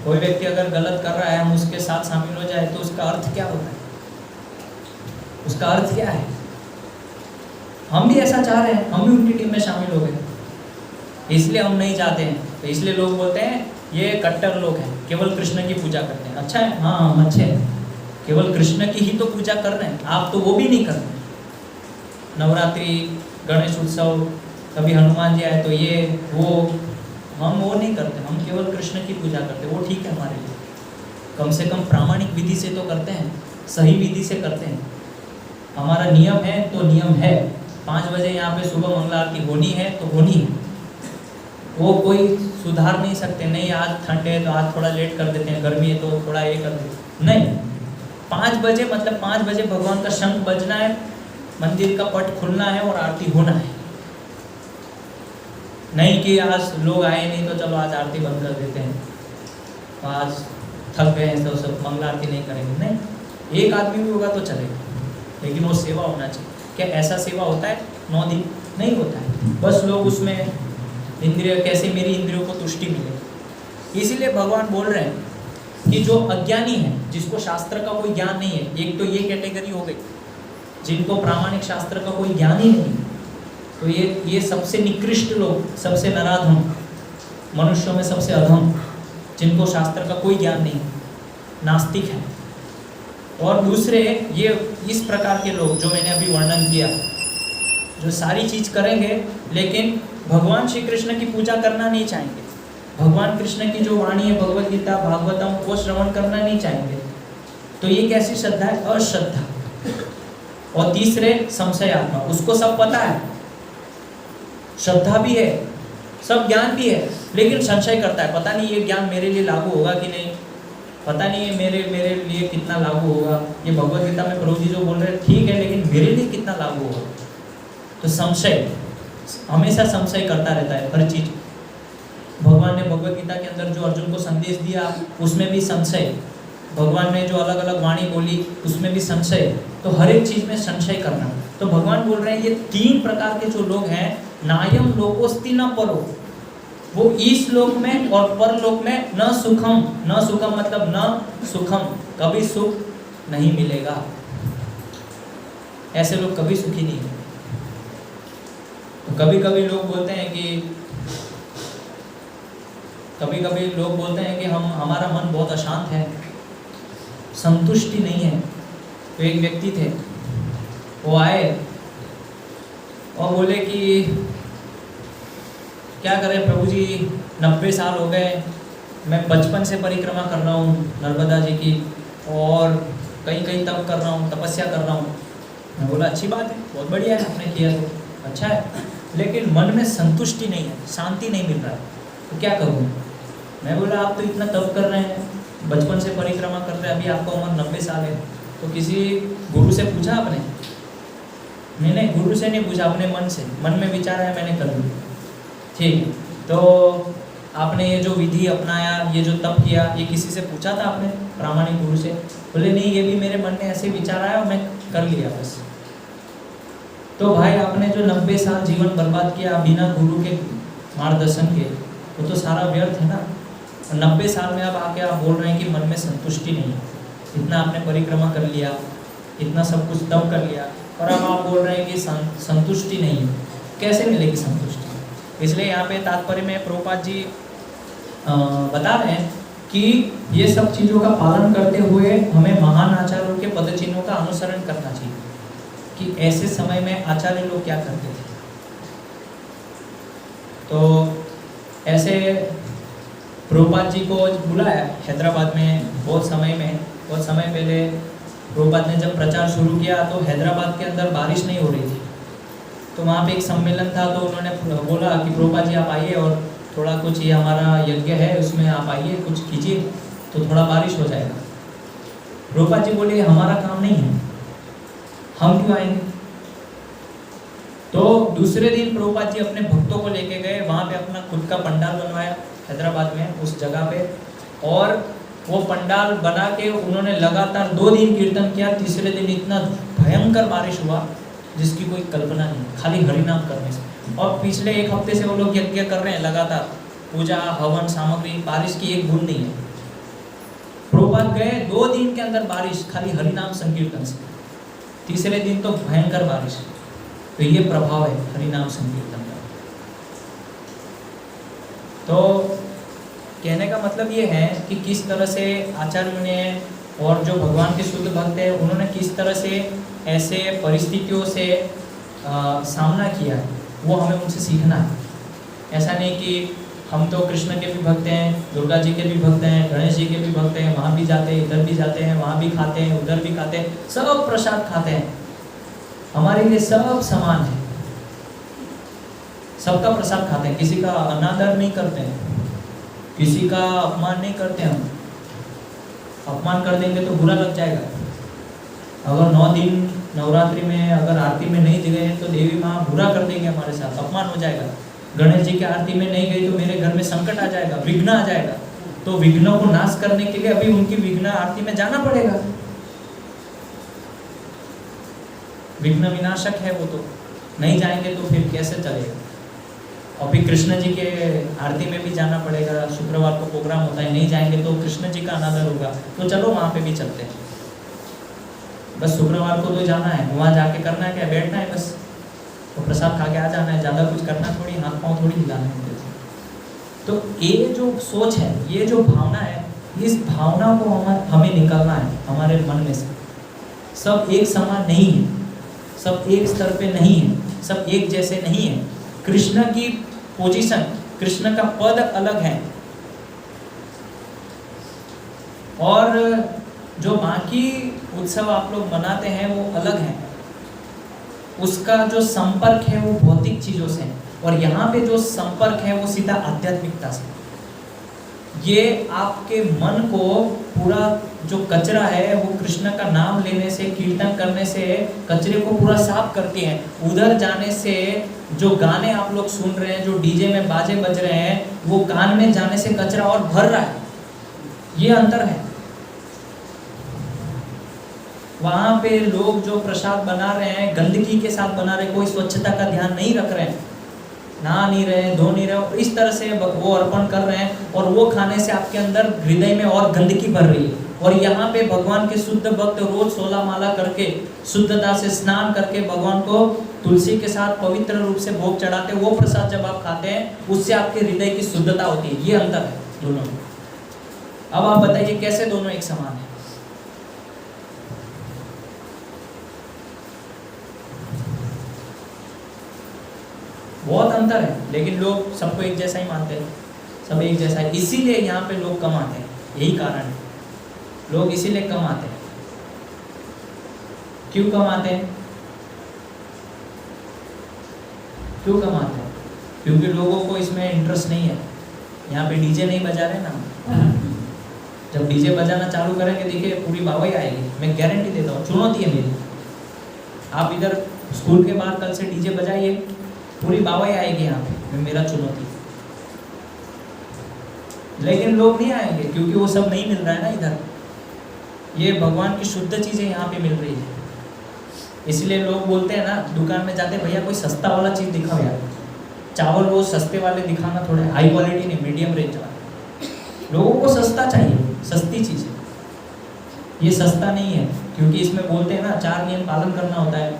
कोई व्यक्ति अगर गलत कर रहा है, हम उसके साथ शामिल हो जाए तो उसका अर्थ क्या होता है? उसका अर्थ क्या है? हम भी ऐसा चाह रहे हैं, हम भी उनकी टीम में शामिल हो गए, इसलिए हम नहीं जाते हैं। तो इसलिए लोग बोलते हैं ये कट्टर लोग हैं, केवल कृष्ण की पूजा करते हैं। अच्छा है, हाँ हम अच्छे हैं, केवल कृष्ण की ही तो पूजा कर रहे हैं, आप तो वो भी नहीं कर रहे। नवरात्रि, गणेश उत्सव, कभी हनुमान जी आए तो ये वो, हम वो नहीं करते, हम केवल कृष्ण की पूजा करते हैं। वो ठीक है हमारे लिए, कम से कम प्रामाणिक विधि से तो करते हैं, सही विधि से करते हैं। हमारा नियम है तो नियम है, 5 बजे यहाँ पे सुबह मंगला आरती होनी है तो होनी है, वो कोई सुधार नहीं सकते। नहीं आज ठंड है तो आज थोड़ा लेट कर देते हैं, गर्मी है तो थोड़ा ये कर देते हैं, नहीं। 5 बजे मतलब 5 बजे भगवान का शंख बजना है, मंदिर का पट खुलना है और आरती होना है। नहीं कि आज लोग आए नहीं तो चलो आज आरती बंद कर देते हैं, तो आज थक गए हैं तो सब मंगला आरती नहीं करेंगे। नहीं, एक आदमी भी होगा तो चलेगा, लेकिन वो सेवा होना चाहिए। क्या ऐसा सेवा होता है 9 दिन? नहीं होता है, बस लोग उसमें इंद्रिय, कैसे मेरी इंद्रियों को तुष्टि मिले। इसीलिए भगवान बोल रहे हैं कि जो अज्ञानी है, जिसको शास्त्र का कोई ज्ञान नहीं है, एक तो ये कैटेगरी हो गई, जिनको प्रामाणिक शास्त्र का कोई ज्ञान ही नहीं, तो ये सबसे निकृष्ट लोग, सबसे नराधम, मनुष्यों में सबसे अधम, जिनको शास्त्र का कोई ज्ञान नहीं, नास्तिक है। और दूसरे ये इस प्रकार के लोग जो मैंने अभी वर्णन किया, जो सारी चीज करेंगे लेकिन भगवान श्री कृष्ण की पूजा करना नहीं चाहेंगे, भगवान कृष्ण की जो वाणी है भगवत गीता, भागवतम, वो श्रवण करना नहीं चाहेंगे। तो ये कैसी श्रद्धा है? अश्रद्धा। और तीसरे संशय आत्मा, उसको सब पता है, श्रद्धा भी है, सब ज्ञान भी है, लेकिन संशय करता है, पता नहीं ये ज्ञान मेरे लिए लागू होगा कि नहीं, पता नहीं ये मेरे लिए कितना लागू होगा। ये भगवत गीता में प्रभु जी जो बोल रहे हैं ठीक है, लेकिन मेरे लिए कितना लागू होगा? तो संशय, हमेशा संशय करता रहता है हर चीज। भगवान ने भगवत गीता के अंदर जो अर्जुन को संदेश दिया उसमें भी संशय, भगवान ने जो अलग अलग वाणी बोली उसमें भी संशय, तो हर एक चीज में संशय करना। तो भगवान बोल रहे हैं ये 3 प्रकार के जो लोग हैं, नायम लोकोस्ति न परो, वो इस लोक में और परलोक में न सुखम, न सुखम मतलब न सुखम, कभी सुख नहीं मिलेगा। ऐसे लोग कभी सुखी नहीं है। तो कभी कभी लोग बोलते हैं कि हमारा मन बहुत अशांत है, संतुष्टि नहीं है। तो एक व्यक्ति थे, वो आए और बोले कि क्या करें प्रभु जी, 90 साल हो गए, मैं बचपन से परिक्रमा कर रहा हूँ नर्मदा जी की, और कहीं कहीं तप कर रहा हूँ, तपस्या कर रहा हूँ। मैं बोला अच्छी बात है, बहुत बढ़िया है, आपने किया तो अच्छा है, लेकिन मन में संतुष्टि नहीं है, शांति नहीं मिल रहा है, तो क्या करूँ? मैं बोला आप तो इतना तप कर रहे हैं, बचपन से परिक्रमा कर रहे हैं, अभी आपका उम्र 90 साल है, तो किसी गुरु से पूछा आपने? नहीं, गुरु से नहीं पूछा, अपने मन से, मन में विचार आया, मैंने कर लिया। ठीक है, तो आपने ये जो विधि अपनाया, ये जो तप किया, ये किसी से पूछा था आपने, प्रामाणिक गुरु से? बोले नहीं, ये भी मेरे मन में ऐसे विचार आया और मैं कर लिया बस। तो भाई आपने जो 90 साल जीवन बर्बाद किया बिना गुरु के मार्गदर्शन के, वो तो सारा व्यर्थ है ना। 90 साल में अब आके आप बोल रहे हैं कि मन में संतुष्टि नहीं है। इतना आपने परिक्रमा कर लिया, इतना सब कुछ तब कर लिया, और अब आप बोल रहे हैं कि संतुष्टि नहीं है। कैसे मिलेगी संतुष्टि? इसलिए यहाँ पे तात्पर्य में प्रभुपाद जी बता रहे हैं कि ये सब चीज़ों का पालन करते हुए हमें महान आचार्यों के पद चिन्हों का अनुसरण करना चाहिए कि ऐसे समय में आचार्य लोग क्या करते थे। तो ऐसे प्रभुपाद जी को बुलाया हैदराबाद में, बहुत समय पहले प्रभुपाद ने जब प्रचार शुरू किया तो हैदराबाद के अंदर बारिश नहीं हो रही थी। तो वहाँ पे एक सम्मेलन था, तो उन्होंने बोला कि प्रभुपाद जी आप आइए और थोड़ा कुछ, ये हमारा यज्ञ है उसमें आप आइए, कुछ कीजिए तो थोड़ा बारिश हो जाएगा। प्रभुपाद जी बोले हमारा काम नहीं है, हम क्यों आएंगे। तो दूसरे दिन प्रभुपाद जी अपने भक्तों को लेके गए, वहाँ पे अपना खुद का पंडाल बनवाया हैदराबाद में उस जगह पे, और वो पंडाल बना के उन्होंने लगातार 2 दिन कीर्तन किया। तीसरे दिन इतना भयंकर बारिश हुआ जिसकी कोई कल्पना नहीं, खाली हरिनाम करने से। और पिछले 1 हफ्ते से वो लोग यज्ञ कर रहे हैं लगातार, पूजा हवन सामग्री, बारिश की एक बूंद नहीं है। प्रभुपाद गए 2 दिन के अंदर बारिश, खाली हरिनाम संकीर्तन से। तीसरे दिन तो भयंकर बारिश। तो ये प्रभाव है हरिनाम संकीर्तन का। तो कहने का मतलब ये है कि किस तरह से आचार्यों ने और जो भगवान के शुद्ध भक्त हैं उन्होंने किस तरह से ऐसे परिस्थितियों से सामना किया है, वो हमें उनसे सीखना है। ऐसा नहीं कि हम तो कृष्ण के भी भक्त हैं, दुर्गा जी के भी भक्त हैं, गणेश जी के भी भक्त हैं, वहाँ भी जाते हैं, इधर भी जाते हैं, वहाँ भी खाते हैं, उधर भी खाते हैं, सब प्रसाद खाते हैं, हमारे लिए सब समान है, सबका प्रसाद खाते हैं, किसी का अनादर नहीं करते हैं, किसी का अपमान नहीं करते हम। अपमान कर देंगे तो बुरा लग जाएगा। अगर 9 दिन नवरात्रि में अगर आरती में नहीं गए तो देवी माँ बुरा कर देंगे हमारे साथ, अपमान हो जाएगा। गणेश जी की आरती में नहीं गई तो मेरे घर में संकट आ जाएगा, विघ्न आ जाएगा। तो विघ्नों को नाश करने के लिए अभी उनकी विघ्न आरती में जाना पड़ेगा। विघ्न विनाशक है वो, तो नहीं जाएंगे तो फिर कैसे चलेगा। और फिर कृष्ण जी के आरती में भी जाना पड़ेगा, शुक्रवार को प्रोग्राम होता है, नहीं जाएंगे तो कृष्ण जी का अनादर होगा। तो चलो वहाँ पे भी चलते हैं, बस शुक्रवार को तो जाना है, वहाँ जाके करना है क्या, बैठना है बस, तो प्रसाद खा के आ जाना है, ज़्यादा कुछ करना थोड़ी, हाथ पाँव थोड़ी हिलाना है। तो ये जो सोच है, ये जो भावना है, इस भावना को हमें निकालना है हमारे मन में से। सब एक समान नहीं है, सब एक स्तर पे नहीं है, सब एक जैसे नहीं है। कृष्ण की पोजीशन, कृष्ण का पद अलग है, और जो बाकी उत्सव आप लोग मनाते हैं वो अलग है। उसका जो संपर्क है वो भौतिक चीजों से है, और यहाँ पे जो संपर्क है वो सीधा आध्यात्मिकता से। ये आपके मन को पूरा, जो कचरा है वो कृष्ण का नाम लेने से, कीर्तन करने से कचरे को पूरा साफ करती है। उधर जाने से जो गाने आप लोग सुन रहे हैं, जो डीजे में बाजे बज रहे हैं, वो कान में जाने से कचरा और भर रहा है। ये अंतर है। वहाँ पे लोग जो प्रसाद बना रहे हैं गंदगी के साथ बना रहे हैं, कोई स्वच्छता का ध्यान नहीं रख रहे हैं, नहा नहीं रहे, धो नहीं रहे, और इस तरह से वो अर्पण कर रहे हैं, और वो खाने से आपके अंदर हृदय में और गंदगी भर रही है। और यहाँ पे भगवान के शुद्ध भक्त रोज 16 माला करके, शुद्धता से स्नान करके भगवान को तुलसी के साथ पवित्र रूप से भोग चढ़ाते, वो प्रसाद जब आप खाते हैं उससे आपके हृदय की शुद्धता होती है। ये अंतर है दोनों में। अब आप बताइए कैसे दोनों एक समान है? बहुत अंतर है, लेकिन लोग सबको एक जैसा ही मानते हैं, सब एक जैसा है। इसीलिए यहाँ पे लोग कम आते हैं, यही कारण है, लोग इसीलिए कम आते हैं। क्यों कम आते हैं? क्यों कम आते हैं? क्योंकि लोगों को इसमें इंटरेस्ट नहीं है। यहाँ पे डीजे नहीं बजा रहे ना, जब डीजे बजाना चालू करेंगे देखिए पूरी वाहवाही आएगी, मैं गारंटी देता हूँ, चुनौती है मेरी। आप इधर स्कूल के बाहर कल से डीजे बजाइए, पूरी वाहवाही आएगी यहाँ पे, मेरा चुनौती। लेकिन लोग नहीं आएंगे क्योंकि वो सब नहीं मिल रहा है ना इधर। ये भगवान की शुद्ध चीजें यहाँ पे मिल रही है। इसलिए लोग बोलते हैं ना, दुकान में जाते, भैया कोई सस्ता वाला चीज़ दिखाओ यार। चावल वो सस्ते वाले दिखाना, थोड़े हाई क्वालिटी नहीं, मीडियम रेंज वाले। लोगों को सस्ता चाहिए, सस्ती चीज़ है। ये सस्ता नहीं है, क्योंकि इसमें बोलते हैं ना 4 नियम पालन करना होता है।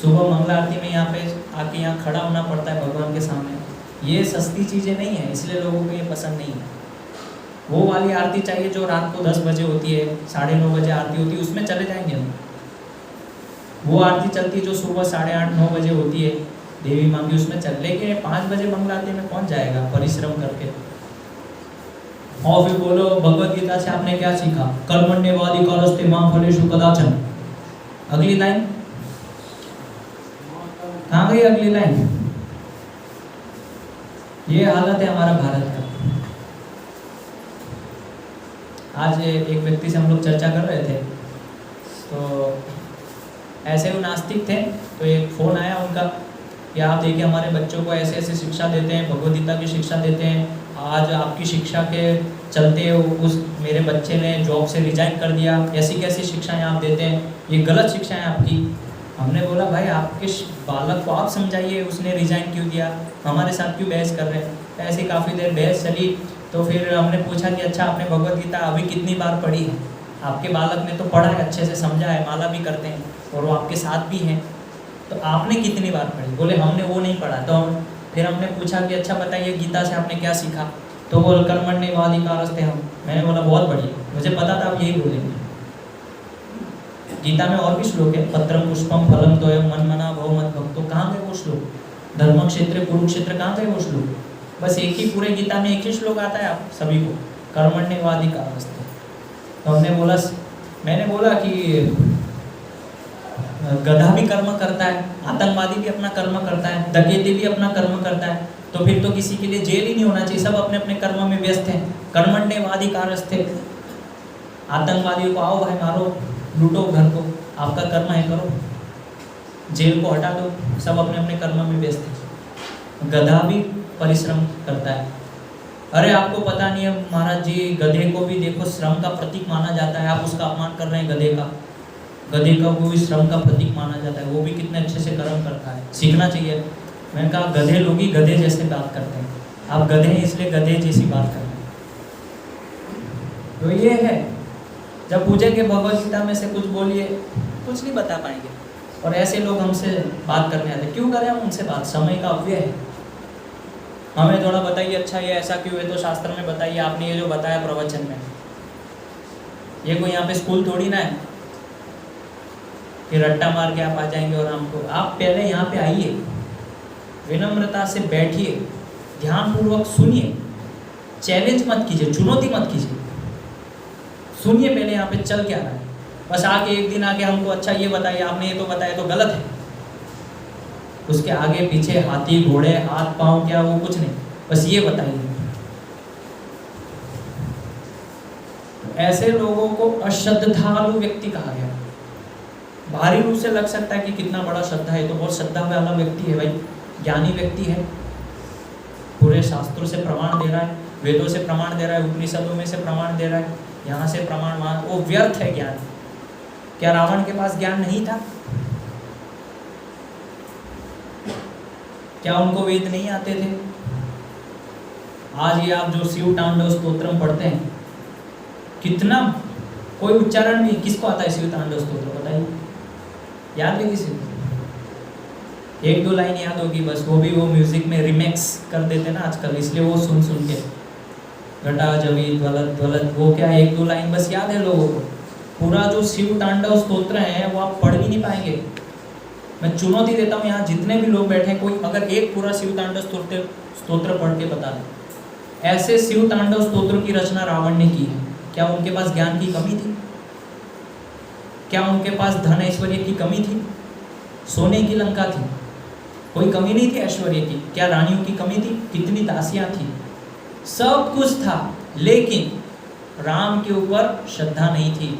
सुबह मंगला आरती में यहाँ पे आके यहाँ खड़ा होना पड़ता है भगवान के सामने। ये सस्ती चीज़ें नहीं है, इसलिए लोगों को ये पसंद नहीं है। वो वाली आरती चाहिए जो रात को 10 बजे होती है, 9:30 बजे आरती होती है, उसमें चले जाएंगे हम। वो आरती चलती है जो सुबह 8:30-9 बजे होती है देवी माँ की, उसमें चल। लेकिन 5 बजे मंगला आरती में कौन जाएगा परिश्रम करके। और फिर बोलो भगवत गीता से आपने क्या सीखा, कर्मण्येवाधिकारस्ते मा फलेषु कदाचन। अगली लाइन कहाँ गई? अगली लाइन। ये हालत है हमारा भारत का। आज एक व्यक्ति से हम लोग चर्चा कर रहे थे, तो ऐसे वो नास्तिक थे, तो एक फ़ोन आया उनका कि आप देखिए हमारे बच्चों को ऐसे ऐसे शिक्षा देते हैं, भगवद गीता की शिक्षा देते हैं, आज आपकी शिक्षा के चलते उस मेरे बच्चे ने जॉब से रिजाइन कर दिया, ऐसी कैसी शिक्षाएं आप देते हैं, ये गलत शिक्षाएं आपकी। हमने बोला भाई आपके बालक को आप समझाइए, उसने रिजाइन क्यों दिया, हमारे साथ क्यों बहस कर रहे हैं। ऐसी काफ़ी देर बहस चली, तो फिर हमने पूछा कि अच्छा आपने भगवद गीता अभी कितनी बार पढ़ी है? आपके बालक ने तो पढ़ा है, अच्छे से समझा है, माला भी करते हैं और वो आपके साथ भी हैं, तो आपने कितनी बार पढ़ी? बोले हमने वो नहीं पढ़ा। तो फिर हमने पूछा कि अच्छा बताइए गीता से आपने क्या सीखा? तो बोल कर्मण्येवाधिकारस्ते हम। मैंने बोला बहुत बढ़िया, मुझे पता था आप यही बोलेंगे। गीता में और भी श्लोक है, पत्रम पुष्पम फलम तोयम मन मना भव मत भक्तो। कहाँ गए वो श्लोक? धर्म क्षेत्र कुरुक्षेत्र, कहाँ गए वो श्लोक? बस एक ही पूरे गीता में एक ही श्लोक आता है आप सभी को, कर्मण्येवाधिकारस्ते। तो हमने बोला, मैंने बोला कि गधा भी कर्म करता है, आतंकवादी भी अपना कर्म करता है, डकैती भी अपना कर्म करता है, तो फिर तो किसी के लिए जेल ही नहीं होना चाहिए, सब अपने अपने कर्म में व्यस्त हैं। कर्मण्येवाधिकारस्ते। आतंकवादियों को आओ भाई मारो, लूटो घर को, आपका कर्म है करो, जेल को हटा दो, सब अपने अपने कर्म में व्यस्त हैं। गधा भी परिश्रम करता है। अरे आपको पता नहीं है महाराज जी, गधे को भी देखो श्रम का प्रतीक माना जाता है, आप उसका अपमान कर रहे हैं गधे का। गधे का वो भी श्रम का प्रतीक माना जाता है, वो भी कितने अच्छे से कर्म करता है, सीखना चाहिए। मैंने कहा गधे लोग ही गधे जैसे बात करते हैं, आप गधे हैं इसलिए गधे जैसी बात कर रहे हैं। तो ये है, जब पूछेंगे भगवद गीता में से कुछ बोलिए, कुछ नहीं बता पाएंगे। और ऐसे लोग हमसे बात करने आते, क्यों करें हम उनसे बात? समय का अव्यय है। हमें थोड़ा बताइए, अच्छा ये ऐसा क्यों है, तो शास्त्र में बताइए, आपने ये जो बताया प्रवचन में। ये कोई यहाँ पे स्कूल थोड़ी ना है कि रट्टा मार के आप आ जाएंगे और हमको। आप पहले यहाँ पे आइए, विनम्रता से बैठिए, ध्यानपूर्वक सुनिए, चैलेंज मत कीजिए, चुनौती मत कीजिए, सुनिए पहले यहाँ पे चल क्या रहा है। बस आके एक दिन आके हमको अच्छा ये बताइए, आपने ये तो बताया, तो गलत है। उसके आगे पीछे हाथी घोड़े हाथ पांव क्या, वो कुछ नहीं, बस ये बताइए। ऐसे लोगों को अश्रद्धालु व्यक्ति कहा गया। बाहरी रूप से लग सकता है कि कितना बड़ा श्रद्धा है, तो बहुत श्रद्धा वाला व्यक्ति है भाई, ज्ञानी व्यक्ति है, पूरे शास्त्रों से प्रमाण दे रहा है, वेदों से प्रमाण दे रहा है, उपनिषदों में से प्रमाण दे रहा है, यहाँ से प्रमाण वहाँ, वो व्यर्थ है ज्ञान। क्या रावण के पास ज्ञान नहीं था? क्या उनको वेद नहीं आते थे? आज ये आप जो शिव तांडव स्तोत्रम पढ़ते हैं, कितना कोई उच्चारण भी, किसको आता है शिव तांडव स्तोत्र बताइए? याद है किसी को? 1-2 लाइन याद होगी बस, वो भी वो म्यूजिक में रिमिक्स कर देते ना आजकल, इसलिए वो सुन सुन के घटा जवी ज्वलत ज्वलत, वो क्या 1-2 लाइन बस याद है लोगों को। पूरा जो शिव तांडव स्तोत्र है वो आप पढ़ भी नहीं पाएंगे। मैं चुनौती देता हूँ, यहाँ जितने भी लोग बैठे हैं, कोई अगर एक पूरा शिव तांडव स्तोत्र पढ़ के बता दे। ऐसे शिव तांडव स्तोत्र की रचना रावण ने की है। क्या उनके पास ज्ञान की कमी थी? क्या उनके पास धन ऐश्वर्य की कमी थी? सोने की लंका थी, कोई कमी नहीं थी ऐश्वर्य की। क्या रानियों की कमी थी? कितनी दासियां थी, सब कुछ था, लेकिन राम के ऊपर श्रद्धा नहीं थी,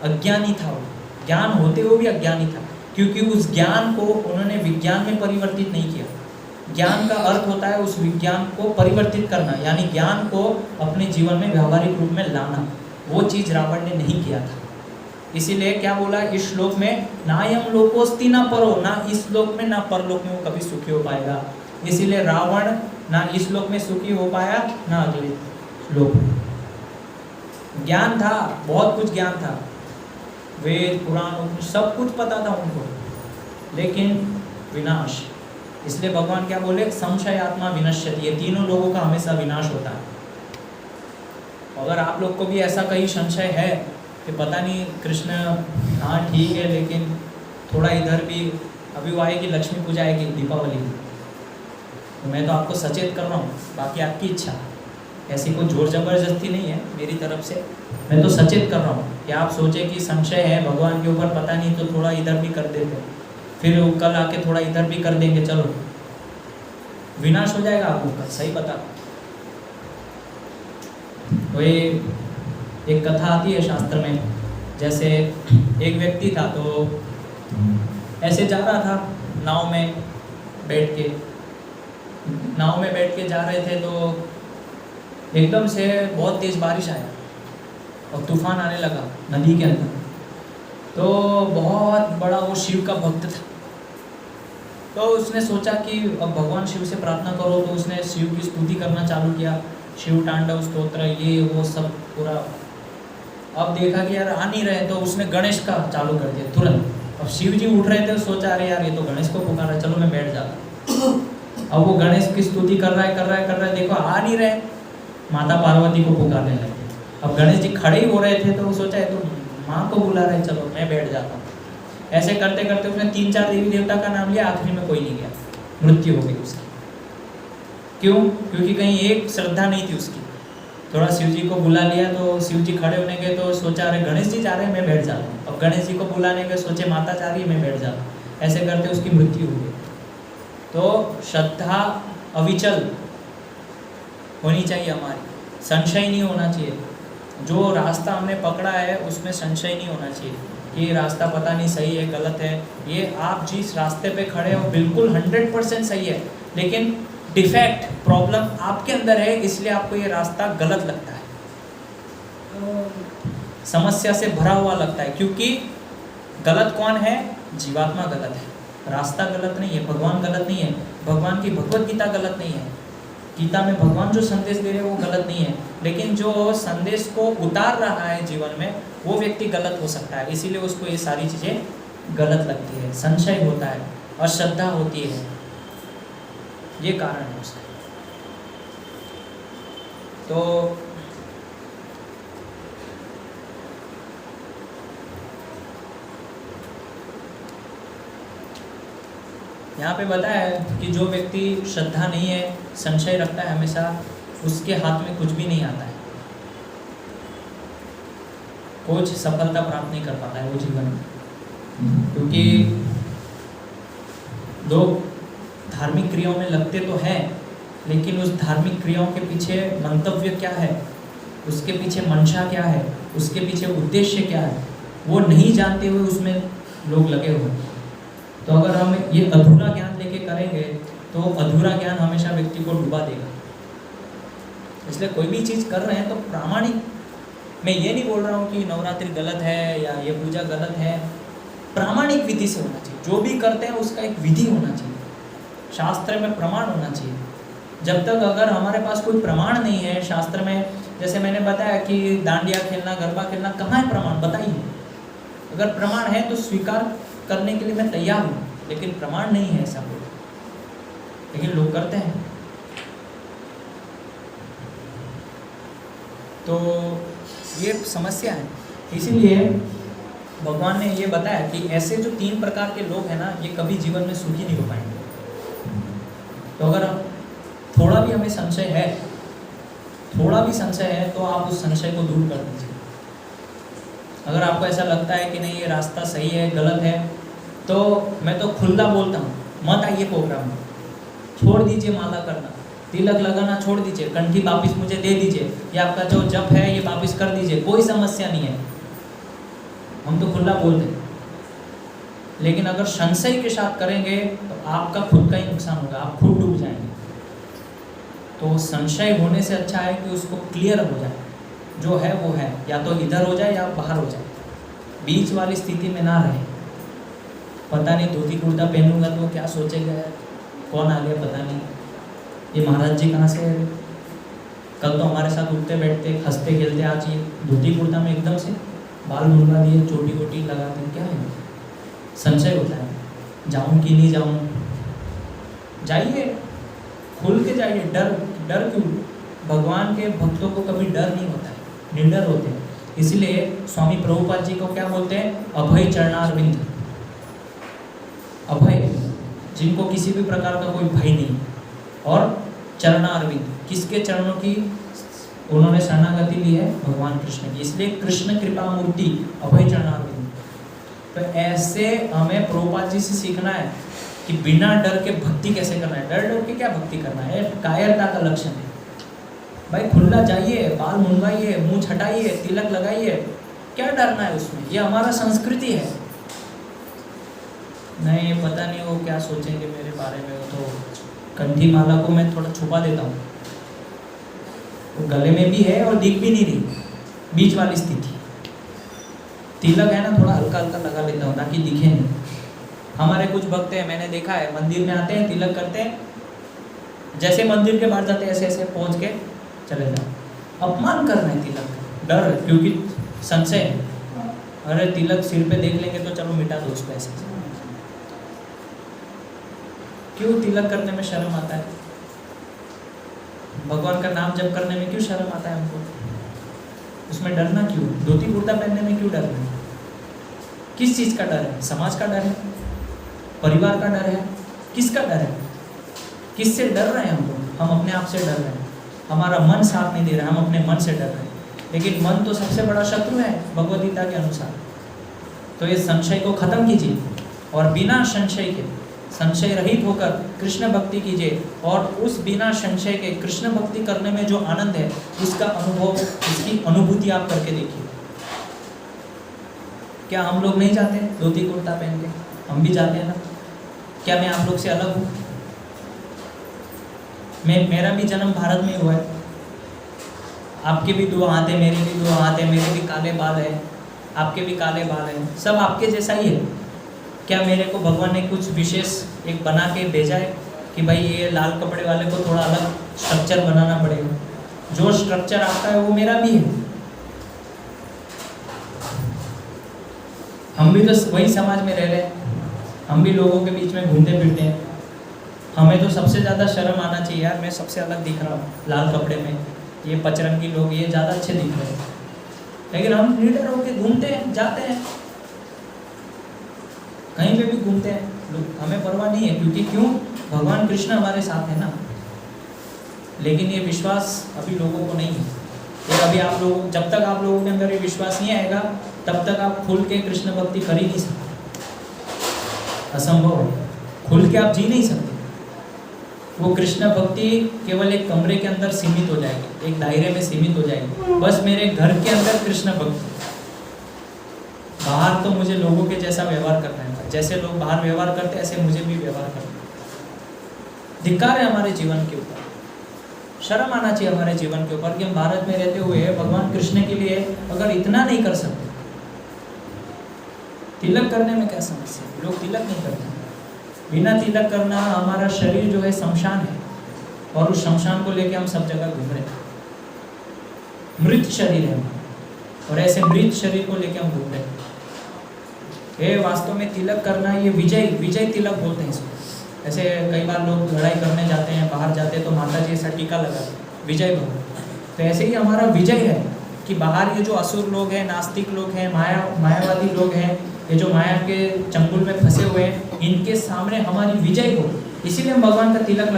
अज्ञानी था वो। ज्ञान होते हुए भी अज्ञानी था, क्योंकि उस ज्ञान को उन्होंने विज्ञान में परिवर्तित नहीं किया। ज्ञान का अर्थ होता है उस विज्ञान को परिवर्तित करना, यानी ज्ञान को अपने जीवन में व्यावहारिक रूप में लाना। वो चीज़ रावण ने नहीं किया था। इसीलिए क्या बोला इस श्लोक में, ना यम लोकोस्ति ना परो, ना इस लोक में ना परलोक में वो कभी सुखी हो पाएगा। इसीलिए रावण ना इस लोक में सुखी हो पाया ना अगले लोक में। ज्ञान था, बहुत कुछ ज्ञान था, वेद पुराण सब कुछ पता था उनको, लेकिन विनाश। इसलिए भगवान क्या बोले, संशय आत्मा विनश्यति, ये तीनों लोगों का हमेशा विनाश होता है। अगर आप लोग को भी ऐसा कहीं संशय है कि पता नहीं कृष्ण, हाँ ठीक है लेकिन थोड़ा इधर भी, अभी वो आएगी लक्ष्मी पूजा आएगी दीपावली की, तो मैं तो आपको सचेत कर रहा हूँ, बाकी आपकी इच्छा, ऐसी कोई जोर जबरदस्ती नहीं है मेरी तरफ से, मैं तो सचेत कर रहा हूँ कि आप सोचे कि संशय है भगवान के ऊपर, पता नहीं तो थोड़ा इधर भी कर देते, फिर वो कल आके थोड़ा इधर भी कर देंगे, चलो विनाश हो जाएगा आपको कल, सही बता। तो ये एक कथा आती है शास्त्र में, जैसे एक व्यक्ति था तो ऐसे जा रहा था नाव में बैठ के, जा रहे थे तो एकदम से बहुत तेज़ बारिश आया और तूफान आने लगा नदी के अंदर। तो बहुत बड़ा वो शिव का भक्त था, तो उसने सोचा कि अब भगवान शिव से प्रार्थना करो, तो उसने शिव की स्तुति करना चालू किया, शिव तांडव स्तोत्र ये वो सब पूरा। अब देखा कि यार आ नहीं रहे, तो उसने गणेश का चालू कर दिया तुरंत। अब शिव जी उठ रहे थे, सोचा अरे यार ये तो गणेश को पुकार रहा है, चलो मैं बैठ जाता। अब वो गणेश की स्तुति कर रहा है, देखो आ नहीं रहे, माता पार्वती को पुकारने लगे। अब गणेश जी खड़े ही हो रहे थे, तो वो सोचा है तो माँ को बुला रहे, चलो मैं बैठ जाता हूँ। ऐसे करते करते उसने 3-4 देवी देवता का नाम लिया, आखिरी में कोई नहीं गया, मृत्यु हो गई उसकी। क्यों? क्योंकि कहीं एक श्रद्धा नहीं थी उसकी। थोड़ा शिव जी को बुला लिया, तो शिव जी खड़े होने गए, तो सोचा अरे गणेश जी जा रहे हैं मैं बैठ जाता हूँ। अब गणेश जी को बुलाने गए, सोचे माता जा रही है मैं बैठ जाता हूँ। ऐसे करते उसकी मृत्यु हो गई। तो श्रद्धा अविचल होनी चाहिए हमारी, संशय नहीं होना चाहिए। जो रास्ता हमने पकड़ा है उसमें संशय नहीं होना चाहिए कि ये रास्ता पता नहीं सही है गलत है। ये आप जिस रास्ते पे खड़े हो बिल्कुल 100% सही है, लेकिन डिफेक्ट प्रॉब्लम आपके अंदर है, इसलिए आपको ये रास्ता गलत लगता है, समस्या से भरा हुआ लगता है। क्योंकि गलत कौन है? जीवात्मा गलत है, रास्ता गलत नहीं है, भगवान गलत नहीं है, भगवान की भगवत गीता गलत नहीं है, गीता में भगवान जो संदेश दे रहे हैं वो गलत नहीं है, लेकिन जो संदेश को उतार रहा है जीवन में वो व्यक्ति गलत हो सकता है। इसीलिए उसको ये सारी चीज़ें गलत लगती है, संशय होता है, अश्रद्धा होती है, ये कारण है उसका। तो यहाँ पे बताया है कि जो व्यक्ति श्रद्धा नहीं है, संशय रखता है हमेशा, उसके हाथ में कुछ भी नहीं आता है, कुछ सफलता प्राप्त नहीं कर पाता है वो जीवन में। क्योंकि लोग धार्मिक क्रियाओं में लगते तो हैं, लेकिन उस धार्मिक क्रियाओं के पीछे मंतव्य क्या है, उसके पीछे मंशा क्या है, उसके पीछे उद्देश्य क्या है, वो नहीं जानते हुए उसमें लोग लगे हुए। तो अगर हम ये अधूरा ज्ञान लेके करेंगे तो अधूरा ज्ञान हमेशा व्यक्ति को डुबा देगा। इसलिए कोई भी चीज़ कर रहे हैं तो प्रामाणिक, मैं ये नहीं बोल रहा हूँ कि नवरात्रि गलत है या ये पूजा गलत है, प्रामाणिक विधि से होना चाहिए। जो भी करते हैं उसका एक विधि होना चाहिए, शास्त्र में प्रमाण होना चाहिए। जब तक अगर हमारे पास कोई प्रमाण नहीं है शास्त्र में, जैसे मैंने बताया कि डांडिया खेलना, गरबा खेलना, कहाँ है प्रमाण बताइए। अगर प्रमाण है तो स्वीकार करने के लिए मैं तैयार हूँ, लेकिन प्रमाण नहीं है ऐसा कोई, लेकिन लोग करते हैं। तो ये समस्या है। इसीलिए भगवान ने ये बताया कि ऐसे जो 3 प्रकार के लोग हैं ना, ये कभी जीवन में सुखी नहीं हो पाएंगे। तो अगर थोड़ा भी हमें संशय है, थोड़ा भी संशय है, तो आप उस संशय को दूर कर दीजिए। अगर आपको ऐसा लगता है कि नहीं ये रास्ता सही है गलत है, तो मैं तो खुला बोलता हूँ, मत आइए प्रोग्राम में, छोड़ दीजिए माला करना, तिलक लगाना छोड़ दीजिए, कंठी वापिस मुझे दे दीजिए, ये आपका जो जप है ये वापिस कर दीजिए, कोई समस्या नहीं है, हम तो खुला बोल दें। लेकिन अगर संशय के साथ करेंगे तो आपका खुद का ही नुकसान होगा, आप खुद डूब जाएंगे। तो संशय होने से अच्छा है कि उसको क्लियर हो जाए, जो है वो है, या तो इधर हो जाए या बाहर हो जाए, बीच वाली स्थिति में ना रहे। पता नहीं धोती कुर्ता पहनूंगा तो क्या सोचेगा, कौन आ गया पता नहीं, ये महाराज जी कहाँ से है, कल तो हमारे साथ उठते बैठते हंसते खेलते, आज ये धोती कुर्ता में एकदम से बाल मुंडवा दिए, चोटी वोटी लगा दी, क्या है? संशय होता है, जाऊं कि नहीं जाऊं। जाइए, खुल के जाइए। डर क्यों? भगवान के भक्तों को कभी डर नहीं होता है, निडर होते हैं। इसलिए स्वामी प्रभुपाद जी को क्या बोलते हैं? अभय चरणारविंद। अभय, जिनको किसी भी प्रकार का कोई भय नहीं, और चरणारविंद, किसके चरणों की उन्होंने शरणागति ली है? भगवान कृष्ण की। इसलिए कृष्ण कृपा मूर्ति अभय चरणारविंद। तो ऐसे हमें प्रभुपाद जी से सीखना है कि बिना डर के भक्ति कैसे करना है। डर के क्या भक्ति करना है? कायरता का लक्षण है। भाई खुला जाइए, बाल मुंडवाइए, मुंह छटाइए, तिलक लगाइए, क्या डरना है उसमें? ये हमारा संस्कृति है। नहीं, पता नहीं वो क्या सोचेंगे मेरे बारे में, तो कंठी माला को मैं थोड़ा छुपा देता हूँ, वो गले में भी है और दिख भी नहीं रही, बीच वाली स्थिति। तिलक है ना, थोड़ा हल्का हल्का लगा लेता हूँ ताकि दिखे नहीं। हमारे कुछ भक्त हैं, मैंने देखा है, मंदिर में आते हैं, तिलक करते हैं, जैसे मंदिर के बाहर जाते हैं ऐसे ऐसे पहुँच के चले जाओ। अपमान कर रहे हैं तिलक, डर, क्योंकि संशय है, अरे तिलक सिर पे देख लेंगे तो चलो मिटा दो उसको। ऐसे क्यों तिलक करने में शर्म आता है? भगवान का नाम जप करने में क्यों शर्म आता है हमको? उसमें डरना क्यों? धोती कुर्ता पहनने में क्यों डरना है? किस चीज़ का डर है? समाज का डर है? परिवार का डर है? किसका डर है? किससे डर रहे हैं हम अपने आप से डर रहे हैं। हमारा मन साथ नहीं दे रहा, हम अपने मन से डर रहे हैं। लेकिन मन तो सबसे बड़ा शत्रु है भगवद गीता के अनुसार। तो ये संशय को खत्म कीजिए और बिना संशय के, संशय रहित होकर कृष्ण भक्ति कीजिए। और उस बिना संशय के कृष्ण भक्ति करने में जो आनंद है, उसका अनुभव, उसकी अनुभूति आप करके देखिए। क्या हम लोग नहीं जाते धोती कुर्ता पहन के? हम भी जाते हैं ना। क्या मैं आप लोग से अलग हूँ? मेरा भी जन्म भारत में हुआ है। आपके भी दो हाथ है, मेरे भी दो हाथ है, मेरे भी काले बाल है, आपके भी काले बाल हैं, सब आपके जैसा ही है। क्या मेरे को भगवान ने कुछ विशेष एक बना के भेजा है कि भाई ये लाल कपड़े वाले को थोड़ा अलग स्ट्रक्चर बनाना पड़ेगा? जो स्ट्रक्चर आपका है वो मेरा भी है। हम भी तो वही समाज में रह रहे हैं, हम भी लोगों के बीच में घूमते फिरते हैं। हमें तो सबसे ज़्यादा शर्म आना चाहिए, यार मैं सबसे अलग दिख रहा हूँ लाल कपड़े में, ये पचरंगी लोग ये ज़्यादा अच्छे दिख रहे हैं। लेकिन हम निडर होकर घूमते हैं, जाते हैं, कहीं पे भी घूमते हैं, हमें परवाह नहीं है। क्योंकि क्यों? भगवान कृष्ण हमारे साथ है ना। लेकिन ये विश्वास अभी लोगों को नहीं है। और अभी आप लोग, जब तक आप लोगों के अंदर ये विश्वास नहीं आएगा, तब तक आप खुल के कृष्ण भक्ति कर ही नहीं सकते। असंभव है, खुल के आप जी नहीं सकते। वो कृष्ण भक्ति केवल एक कमरे के अंदर सीमित हो जाएगी, एक दायरे में सीमित हो जाएगी। बस मेरे घर के अंदर कृष्ण भक्ति, बाहर तो मुझे लोगों के जैसा व्यवहार करना है, जैसे लोग बाहर व्यवहार करते हैं ऐसे मुझे भी व्यवहार करना है। धिक्कार है हमारे जीवन के ऊपर, शर्म आना चाहिए हमारे जीवन के ऊपर कि हम भारत में रहते हुए भगवान कृष्ण के लिए अगर इतना नहीं कर सकते। तिलक करने में क्या समस्या? लोग तिलक नहीं करते। बिना तिलक करना हमारा शरीर जो है शमशान है, और उस शमशान को लेके हम सब जगह घूम रहे हैं। मृत शरीर है हमारा, और ऐसे मृत शरीर को लेके हम घूम रहे हैं। ये वास्तव में तिलक करना, ये विजय तिलक बोलते हैं इसको। ऐसे कई बार लोग लड़ाई करने जाते हैं, बाहर जाते हैं तो माता जी ऐसा टीका लगाते हैं, विजय भव। तो ऐसे ही हमारा विजय है कि बाहर ये जो असुर लोग हैं, नास्तिक लोग हैं, मायावादी लोग हैं, ये जो माया के चंगुल में फंसे हुए हैं, इनके सामने हमारी विजय हो। इसीलिए हम भगवान का तिलक